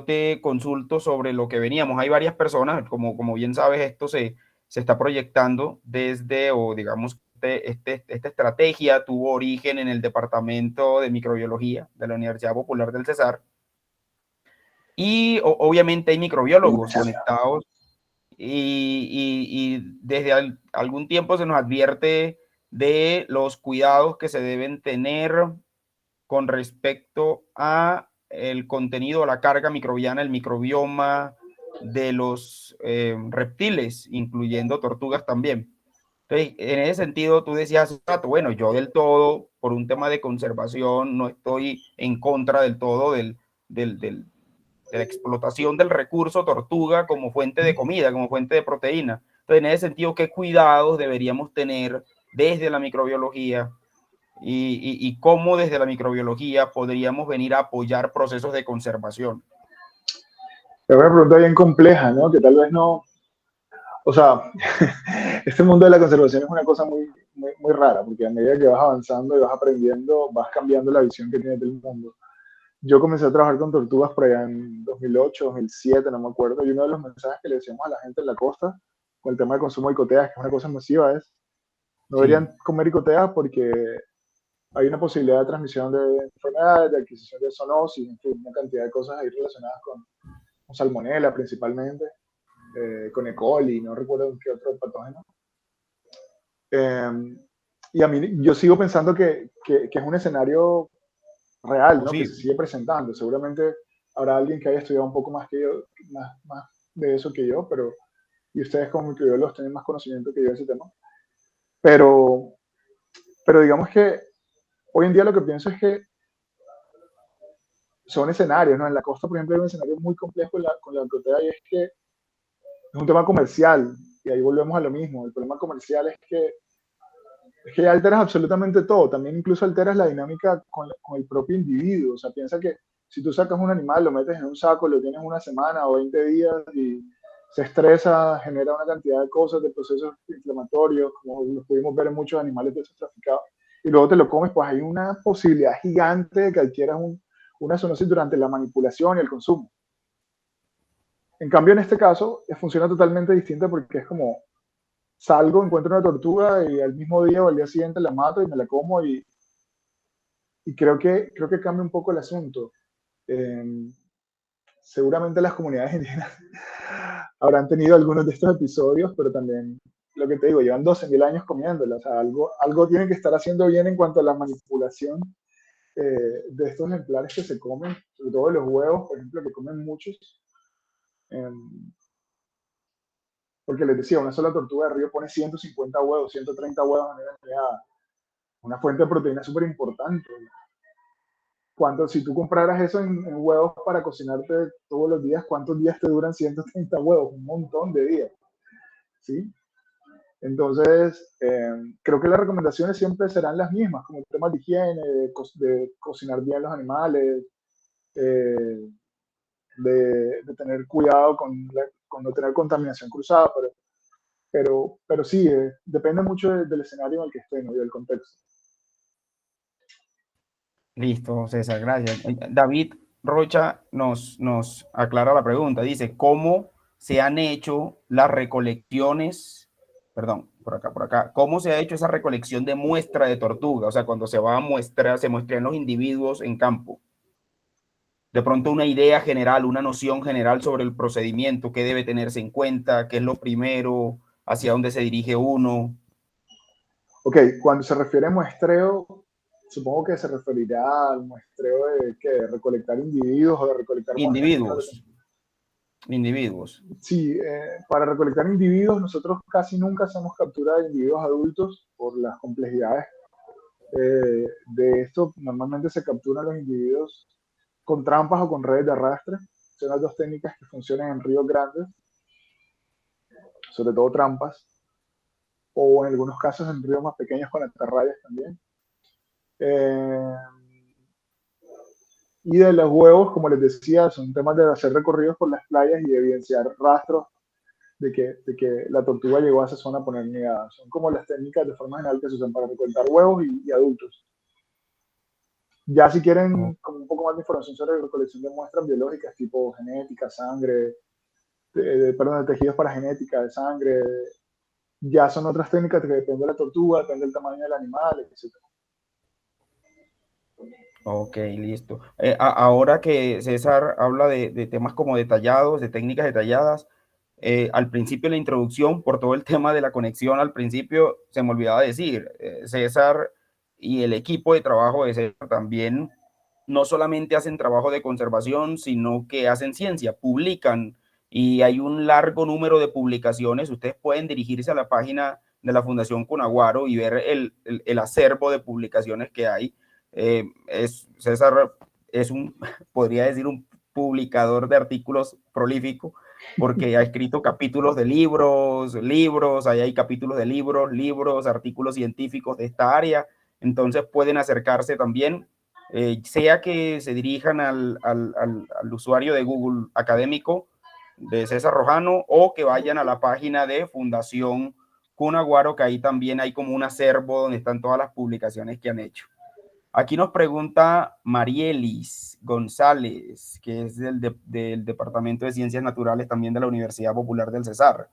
te consulto sobre lo que veníamos. Hay varias personas, como bien sabes, esto se está proyectando desde, o digamos, esta estrategia tuvo origen en el Departamento de Microbiología de la Universidad Popular del Cesar. Y obviamente hay microbiólogos conectados y desde algún tiempo se nos advierte de los cuidados que se deben tener con respecto a el contenido, la carga microbiana, el microbioma de los reptiles, incluyendo tortugas también. Entonces, en ese sentido, tú decías hace rato, bueno, yo del todo, por un tema de conservación, no estoy en contra del todo de la explotación del recurso tortuga como fuente de comida, como fuente de proteína. Entonces, en ese sentido, ¿qué cuidados deberíamos tener desde la microbiología y cómo desde la microbiología podríamos venir a apoyar procesos de conservación? Es una pregunta bien compleja, ¿no? Que tal vez no, o sea, este mundo de la conservación es una cosa muy rara, porque a medida que vas avanzando y vas aprendiendo, vas cambiando la visión que tienes del mundo. Yo comencé a trabajar con tortugas por allá en 2008, 2007, no me acuerdo, y uno de los mensajes que le decíamos a la gente en la costa, con el tema de consumo de icoteas, que es una cosa masiva, es no Sí. deberían comer icoteas porque hay una posibilidad de transmisión de enfermedades, de adquisición de zoonosis, en fin, una cantidad de cosas ahí relacionadas con salmonela principalmente, con E. coli, no recuerdo qué otro patógeno. Y a mí, yo sigo pensando que es un escenario real, ¿no? Que se Posible. sigue presentando. Seguramente habrá alguien que haya estudiado un poco más que yo, más de eso que yo, pero, y ustedes como microbiólogos tienen más conocimiento que yo de ese tema. Pero, pero digamos que hoy en día lo que pienso es que son escenarios, ¿no? En la costa, por ejemplo, hay un escenario muy complejo con la alcotea y es que es un tema comercial, y ahí volvemos a lo mismo. El problema comercial es que alteras absolutamente todo, también incluso alteras la dinámica con el propio individuo. O sea, piensa que si tú sacas un animal, lo metes en un saco, lo tienes una semana o 20 días y se estresa, genera una cantidad de cosas, de procesos inflamatorios, como lo pudimos ver en muchos animales de esos traficados, y luego te lo comes, pues hay una posibilidad gigante de que adquieras una zoonosis durante la manipulación y el consumo. En cambio, en este caso, funciona totalmente distinto porque es como, salgo, encuentro una tortuga y al mismo día o al día siguiente la mato y me la como y creo que cambia un poco el asunto. Eh, Seguramente las comunidades indígenas habrán tenido algunos de estos episodios, pero también, lo que te digo, llevan 12.000 años comiéndola. O sea, algo tienen que estar haciendo bien en cuanto a la manipulación de estos ejemplares que se comen, sobre todo de los huevos, por ejemplo, que comen muchos. Eh, Porque les decía, una sola tortuga de río pone 150 huevos, 130 huevos a nivel de una fuente de proteína súper importante. Si tú compraras eso en huevos para cocinarte todos los días, ¿cuántos días te duran 130 huevos? Un montón de días, ¿sí? Entonces, creo que las recomendaciones siempre serán las mismas, como temas de higiene, de cocinar bien los animales, eh, de tener cuidado con no tener contaminación cruzada, pero sí, depende mucho del escenario en el que estén, ¿no? Y del contexto. Listo, César, gracias. David Rocha nos aclara la pregunta. Dice, ¿cómo se han hecho las recolecciones? Perdón, por acá. ¿Cómo se ha hecho esa recolección de muestra de tortuga? O sea, cuando se va a muestrar, se muestran los individuos en campo. De pronto una idea general, una noción general sobre el procedimiento, qué debe tenerse en cuenta, qué es lo primero, hacia dónde se dirige uno. Ok, cuando se refiere a muestreo, supongo que se referirá al muestreo de ¿qué? Recolectar individuos o de recolectar muestras. Individuos. Individuos. Sí, para recolectar individuos, nosotros casi nunca hacemos captura de individuos adultos por las complejidades de esto. Normalmente se capturan los individuos con trampas o con redes de arrastre. Son las dos técnicas que funcionan en ríos grandes, sobre todo trampas, o en algunos casos en ríos más pequeños con atarrayas también. Eh, y de los huevos, como les decía, son temas de hacer recorridos por las playas y evidenciar rastros de que la tortuga llegó a esa zona a poner nidadas. Son como las técnicas de forma general que se usan para recolectar huevos y adultos. Ya si quieren como un poco más de información sobre la recolección de muestras biológicas, tipo genética, sangre, perdón, de tejidos para genética, de sangre, ya son otras técnicas que depende de la tortuga, depende del tamaño del animal, etc. Ok, listo. Ahora que César habla de temas como detallados, de técnicas detalladas, al principio en la introducción, por todo el tema de la conexión, al principio se me olvidaba decir, César y el equipo de trabajo de César también no solamente hacen trabajo de conservación, sino que hacen ciencia, publican y hay un largo número de publicaciones. Ustedes pueden dirigirse a la página de la Fundación Cunaguaro y ver el acervo de publicaciones que hay. César es un, podría decir, un publicador de artículos prolífico, porque ha escrito capítulos de libros, ahí hay capítulos de libros, artículos científicos de esta área, entonces pueden acercarse también, sea que se dirijan al usuario de Google académico de César Rojano o que vayan a la página de Fundación Cunaguaro, que ahí también hay como un acervo donde están todas las publicaciones que han hecho. Aquí nos pregunta Marielis González, que es del Departamento de Ciencias Naturales también de la Universidad Popular del Cesar.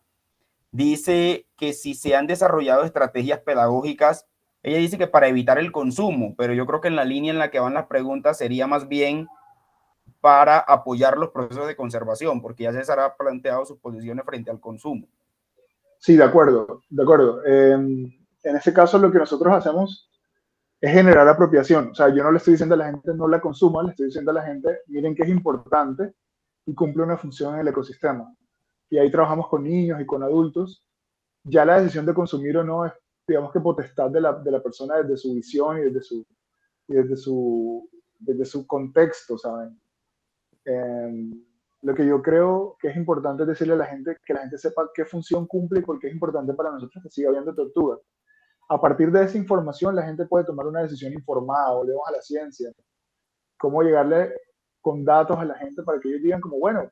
Dice que si se han desarrollado estrategias pedagógicas, ella dice que para evitar el consumo, pero yo creo que en la línea en la que van las preguntas sería más bien para apoyar los procesos de conservación, porque ya César ha planteado sus posiciones frente al consumo. Sí, de acuerdo, de acuerdo. En ese caso lo que nosotros hacemos es generar apropiación. O sea, yo no le estoy diciendo a la gente no la consuma, le estoy diciendo a la gente, miren que es importante y cumple una función en el ecosistema. Y ahí trabajamos con niños y con adultos. Ya la decisión de consumir o no es, digamos que potestad de la persona desde su visión y desde su contexto, ¿saben? Eh, lo que yo creo que es importante es decirle a la gente que la gente sepa qué función cumple y por qué es importante para nosotros que siga habiendo tortugas. A partir de esa información, la gente puede tomar una decisión informada, volvemos a la ciencia, cómo llegarle con datos a la gente para que ellos digan como, bueno,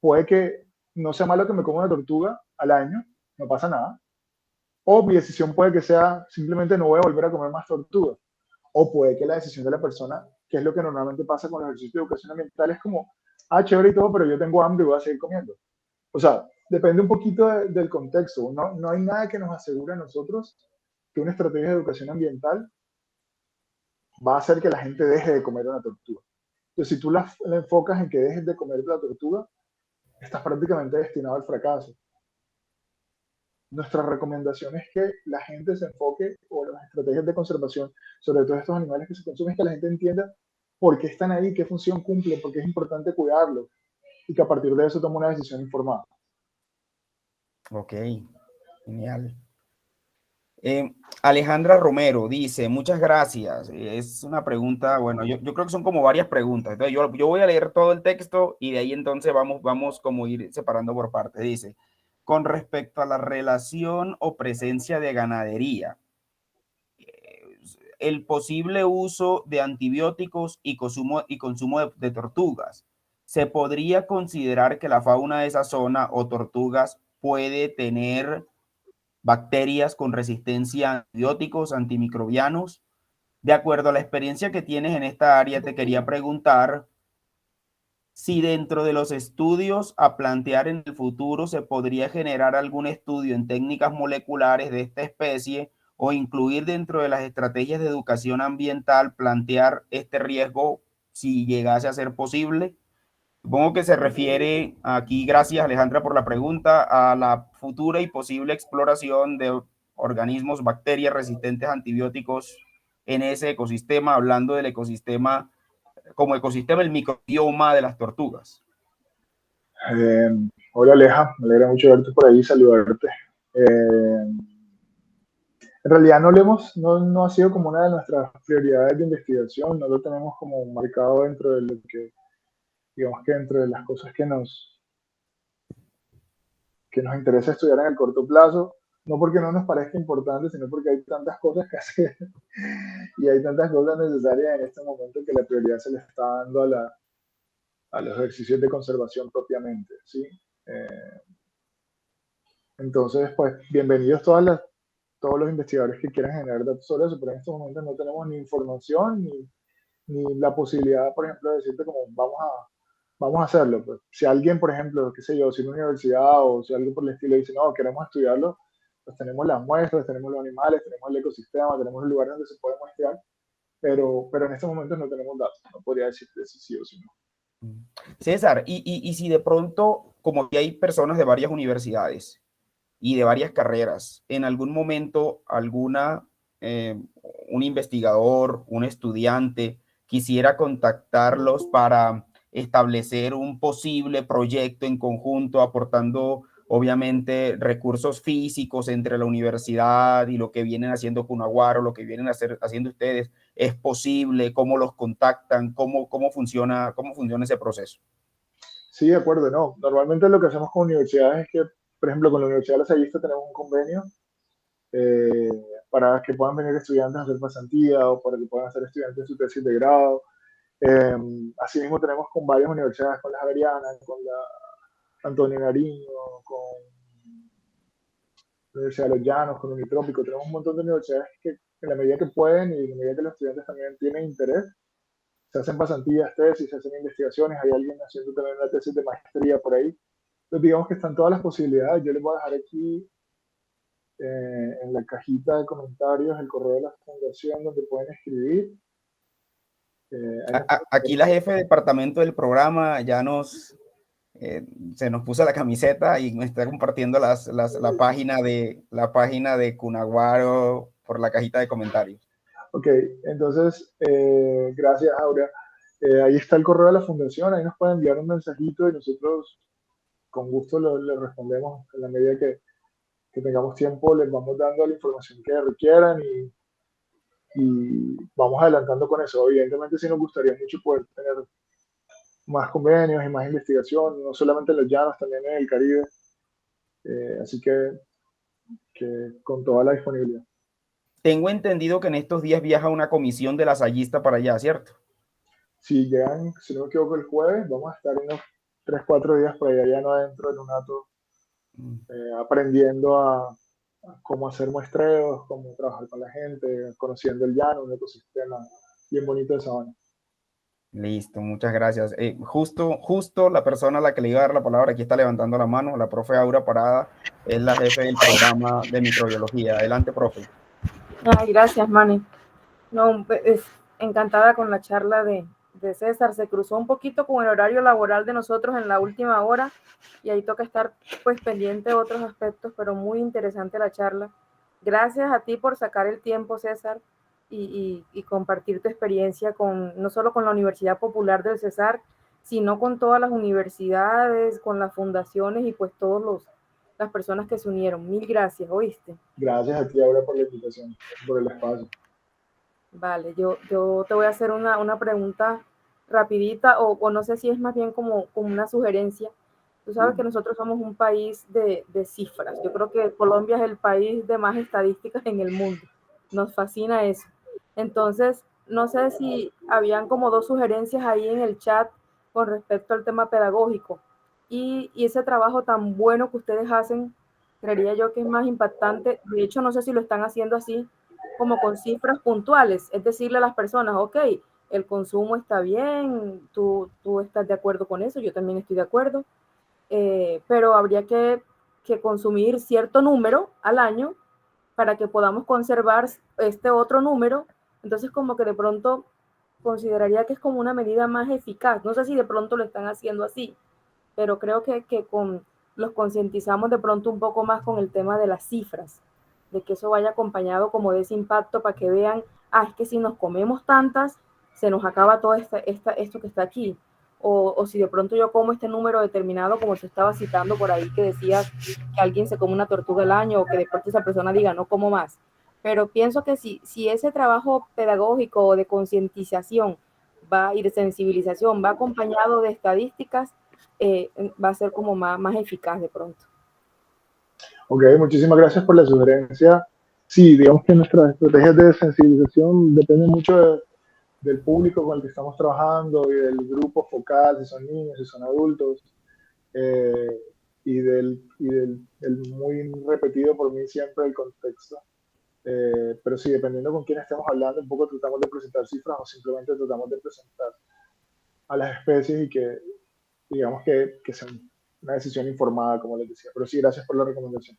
puede que no sea malo que me coma una tortuga al año, no pasa nada, o mi decisión puede que sea simplemente no voy a volver a comer más tortugas, o puede que la decisión de la persona, que es lo que normalmente pasa con los ejercicios de educación ambiental, es como, ah, chévere y todo, pero yo tengo hambre y voy a seguir comiendo. O sea, depende un poquito del contexto. No hay nada que nos asegure a nosotros que una estrategia de educación ambiental va a hacer que la gente deje de comer una tortuga. Entonces, si tú la enfocas en que dejes de comer la tortuga, estás prácticamente destinado al fracaso. Nuestra recomendación es que la gente se enfoque, o las estrategias de conservación, sobre todo estos animales que se consumen, es que la gente entienda por qué están ahí, qué función cumplen, por qué es importante cuidarlos, y que a partir de eso tome una decisión informada. Ok, genial. Alejandra Romero dice, muchas gracias. Es una pregunta, bueno, yo creo que son como varias preguntas. Entonces, yo voy a leer todo el texto y de ahí entonces vamos como ir separando por partes. Dice, con respecto a la relación o presencia de ganadería, el posible uso de antibióticos y consumo de tortugas, ¿se podría considerar que la fauna de esa zona o tortugas puede tener bacterias con resistencia a antibióticos, antimicrobianos? De acuerdo a la experiencia que tienes en esta área, te quería preguntar si dentro de los estudios a plantear en el futuro se podría generar algún estudio en técnicas moleculares de esta especie o incluir dentro de las estrategias de educación ambiental plantear este riesgo si llegase a ser posible. Supongo que se refiere aquí, gracias Alejandra por la pregunta, a la futura y posible exploración de organismos, bacterias resistentes a antibióticos en ese ecosistema, hablando del ecosistema como ecosistema, el microbioma de las tortugas. Eh, Hola Aleja, me alegra mucho verte por ahí, saludarte. En realidad no ha sido como una de nuestras prioridades de investigación, no lo tenemos como marcado dentro de lo que, digamos que dentro de las cosas que nos interesa estudiar en el corto plazo, no porque no nos parezca importante, sino porque hay tantas cosas que hacer y hay tantas cosas necesarias en este momento que la prioridad se le está dando a los ejercicios de conservación propiamente, ¿sí? Entonces, pues, bienvenidos todos los investigadores que quieran generar datos sobre eso, pero en estos momentos no tenemos ni información ni la posibilidad, por ejemplo, de decirte como vamos a hacerlo. Pues, si alguien, por ejemplo, qué sé yo, si una universidad o si algo por el estilo dice, no, queremos estudiarlo, pues tenemos las muestras, tenemos los animales, tenemos el ecosistema, tenemos el lugar donde se puede muestrear pero en estos momentos no tenemos datos, no podría decirte si sí o si no. César, y si de pronto, como que hay personas de varias universidades y de varias carreras, en algún momento eh, un investigador, un estudiante quisiera contactarlos para establecer un posible proyecto en conjunto, aportando obviamente recursos físicos entre la universidad y lo que vienen haciendo Cunaguaro, lo que vienen haciendo ustedes, ¿es posible? ¿Cómo los contactan? ¿Cómo funciona ese proceso? Sí, de acuerdo, no. Normalmente lo que hacemos con universidades es que, por ejemplo, con la Universidad de La Salle tenemos un convenio eh, para que puedan venir estudiantes a hacer pasantía o para que puedan hacer estudiantes de su tesis de grado. Eh, Asimismo tenemos con varias universidades, con la Javeriana, con la Antonio Nariño, con la Universidad de Los Llanos, con Unitrópico. Tenemos un montón de universidades que en la medida que pueden y en la medida que los estudiantes también tienen interés, se hacen pasantías, tesis, se hacen investigaciones. Hay alguien haciendo también una tesis de maestría por ahí. Entonces digamos que están todas las posibilidades. Yo les voy a dejar aquí en la cajita de comentarios el correo de la fundación donde pueden escribir. Aquí la jefe de departamento del programa ya se nos puso la camiseta y me está compartiendo la página de Cunaguaro por la cajita de comentarios. Ok, entonces, gracias, Aura. Ahí está el correo de la fundación, ahí nos pueden enviar un mensajito y nosotros con gusto le respondemos en la medida que tengamos tiempo, les vamos dando la información que requieran y vamos adelantando con eso. Evidentemente sí nos gustaría mucho poder tener más convenios y más investigación, no solamente en los llanos, también en el Caribe. Así que con toda la disponibilidad. Tengo entendido que en estos días viaja una comisión de lasallista para allá, ¿cierto? Si llegan, si no me equivoco, el jueves, vamos a estar unos 3, 4 días por allá, ya no adentro del UNATO, aprendiendo a cómo hacer muestreos, cómo trabajar con la gente, conociendo el llano, un ecosistema bien bonito de Sabana. Listo, muchas gracias. Justo la persona a la que le iba a dar la palabra aquí está levantando la mano, la profe Aura Parada, es la jefe del programa de microbiología. Adelante, profe. Ay, gracias, Manny. No, es encantada con la charla de César. Se cruzó un poquito con el horario laboral de nosotros en la última hora y ahí toca estar pues pendiente de otros aspectos, pero muy interesante la charla. Gracias a ti por sacar el tiempo, César, y compartir tu experiencia no solo con la Universidad Popular del Cesar, sino con todas las universidades, con las fundaciones y pues las personas que se unieron. Mil gracias, ¿oíste? Gracias a ti, Aura, por la invitación, por el espacio. Vale, yo te voy a hacer una pregunta rapidita o no sé si es más bien como una sugerencia. Tú sabes que nosotros somos un país de cifras. Yo creo que Colombia es el país de más estadísticas en el mundo. Nos fascina eso. Entonces, no sé si habían como dos sugerencias ahí en el chat con respecto al tema pedagógico. Y ese trabajo tan bueno que ustedes hacen, creería yo que es más impactante. De hecho, no sé si lo están haciendo así como con cifras puntuales, es decirle a las personas, ok, el consumo está bien, tú estás de acuerdo con eso, yo también estoy de acuerdo, pero habría que consumir cierto número al año para que podamos conservar este otro número. Entonces como que de pronto consideraría que es como una medida más eficaz. No sé si de pronto lo están haciendo así, pero creo que los concientizamos de pronto un poco más con el tema de las cifras, de que eso vaya acompañado como de ese impacto para que vean, es que si nos comemos tantas, se nos acaba todo esto que está aquí. O si de pronto yo como este número determinado, como se estaba citando por ahí, que decía que alguien se come una tortuga al año, o que de pronto esa persona diga, no como más. Pero pienso que si ese trabajo pedagógico o de concientización y de sensibilización va acompañado de estadísticas, va a ser como más eficaz de pronto. Ok, muchísimas gracias por la sugerencia. Sí, digamos que nuestras estrategias de sensibilización dependen mucho del público con el que estamos trabajando y del grupo focal, si son niños, si son adultos, y del muy repetido por mí siempre el contexto. Pero sí, dependiendo con quién estemos hablando, un poco tratamos de presentar cifras o simplemente tratamos de presentar a las especies y que, digamos, que sea una decisión informada, como les decía. Pero sí, gracias por la recomendación.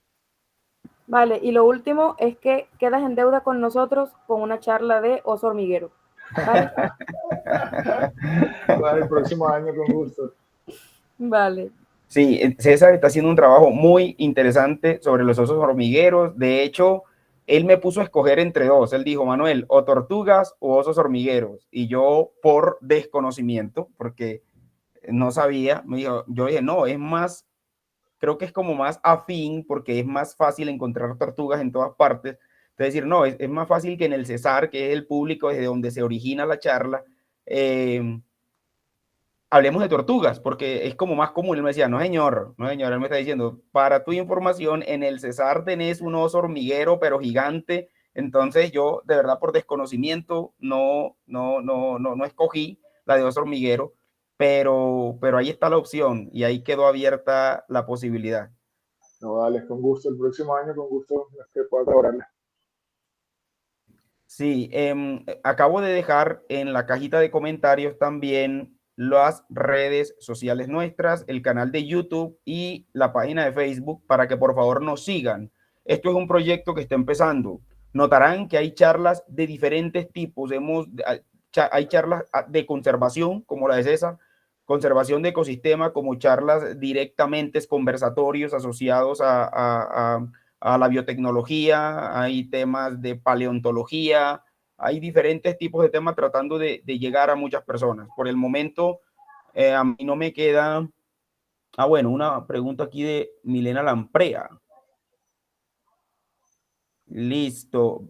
Vale, y lo último es que quedas en deuda con nosotros con una charla de oso hormiguero. ¿vale? Para el próximo año, con gusto. Vale. Sí, César está haciendo un trabajo muy interesante sobre los osos hormigueros. De hecho, él me puso a escoger entre dos. Él dijo, Manuel, o tortugas o osos hormigueros. Y yo, por desconocimiento, porque no sabía, me dijo, yo dije, no, es más, creo que es como más afín, porque es más fácil encontrar tortugas en todas partes. Es decir, no, es más fácil que en el Cesar, que es el público desde donde se origina la charla, hablemos de tortugas, porque es como más común. Él me decía, no señor, no señor, él me está diciendo, para tu información, en el Cesar tenés un oso hormiguero, pero gigante. Entonces yo, de verdad, por desconocimiento, no escogí la de oso hormiguero, pero ahí está la opción y ahí quedó abierta la posibilidad. No, dale, con gusto. El próximo año, con gusto, que pueda colaborarle. Sí, acabo de dejar en la cajita de comentarios también las redes sociales nuestras, el canal de YouTube y la página de Facebook para que por favor nos sigan. Esto es un proyecto que está empezando. Notarán que hay charlas de diferentes tipos. Hay charlas de conservación, como la de César, conservación de ecosistema, como charlas directamente, conversatorios asociados a la biotecnología, hay temas de paleontología, hay diferentes tipos de temas tratando de llegar a muchas personas. Por el momento, a mí no me queda... bueno, una pregunta aquí de Milena Lamprea. Listo.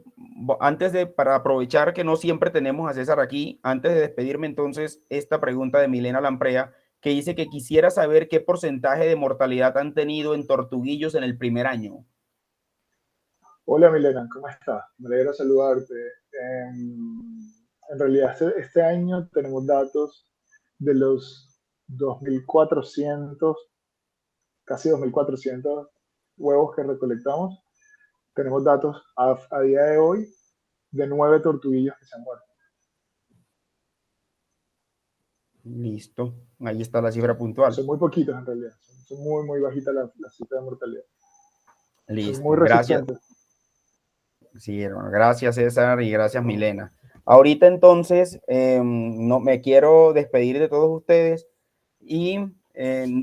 Para aprovechar que no siempre tenemos a César aquí, antes de despedirme entonces, esta pregunta de Milena Lamprea, que dice que quisiera saber qué porcentaje de mortalidad han tenido en tortuguillos en el primer año. Hola Milena, ¿cómo estás? Me alegra saludarte. En realidad este año tenemos datos de los 2.400, casi 2.400 huevos que recolectamos. Tenemos datos a día de hoy de 9 tortuguillos que se han muerto. Listo. Ahí está la cifra puntual. Son muy poquitos en realidad, son muy, muy bajitas la cifra de mortalidad. Son muy Listo. Gracias. resistentes. Sí, hermano. Gracias, César, y gracias, Milena. Ahorita entonces, no me quiero despedir de todos ustedes y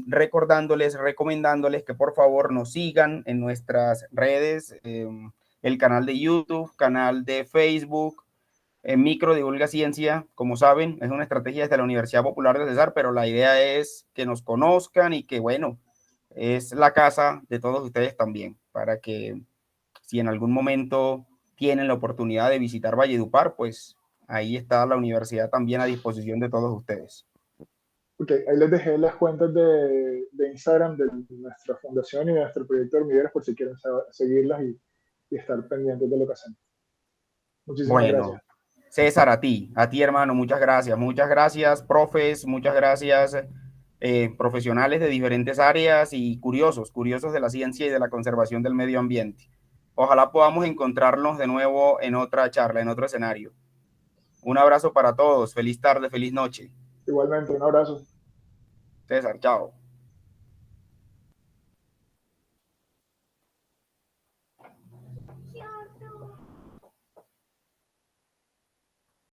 recordándoles, recomendándoles que por favor nos sigan en nuestras redes, el canal de YouTube, canal de Facebook, Micro Divulga Ciencia. Como saben, es una estrategia desde la Universidad Popular de Cesar, pero la idea es que nos conozcan y que, bueno, es la casa de todos ustedes también, para que si en algún momento tienen la oportunidad de visitar Valledupar, pues ahí está la universidad también a disposición de todos ustedes. Ok, ahí les dejé las cuentas de Instagram de nuestra fundación y de nuestro proyecto de hormigueros por si quieren seguirlas y estar pendientes de lo que hacemos. Muchísimas Bueno, gracias. César, a ti hermano, muchas gracias, profes, muchas gracias, profesionales de diferentes áreas y curiosos de la ciencia y de la conservación del medio ambiente. Ojalá podamos encontrarnos de nuevo en otra charla, en otro escenario. Un abrazo para todos, feliz tarde, feliz noche. Igualmente, un abrazo. César, chao.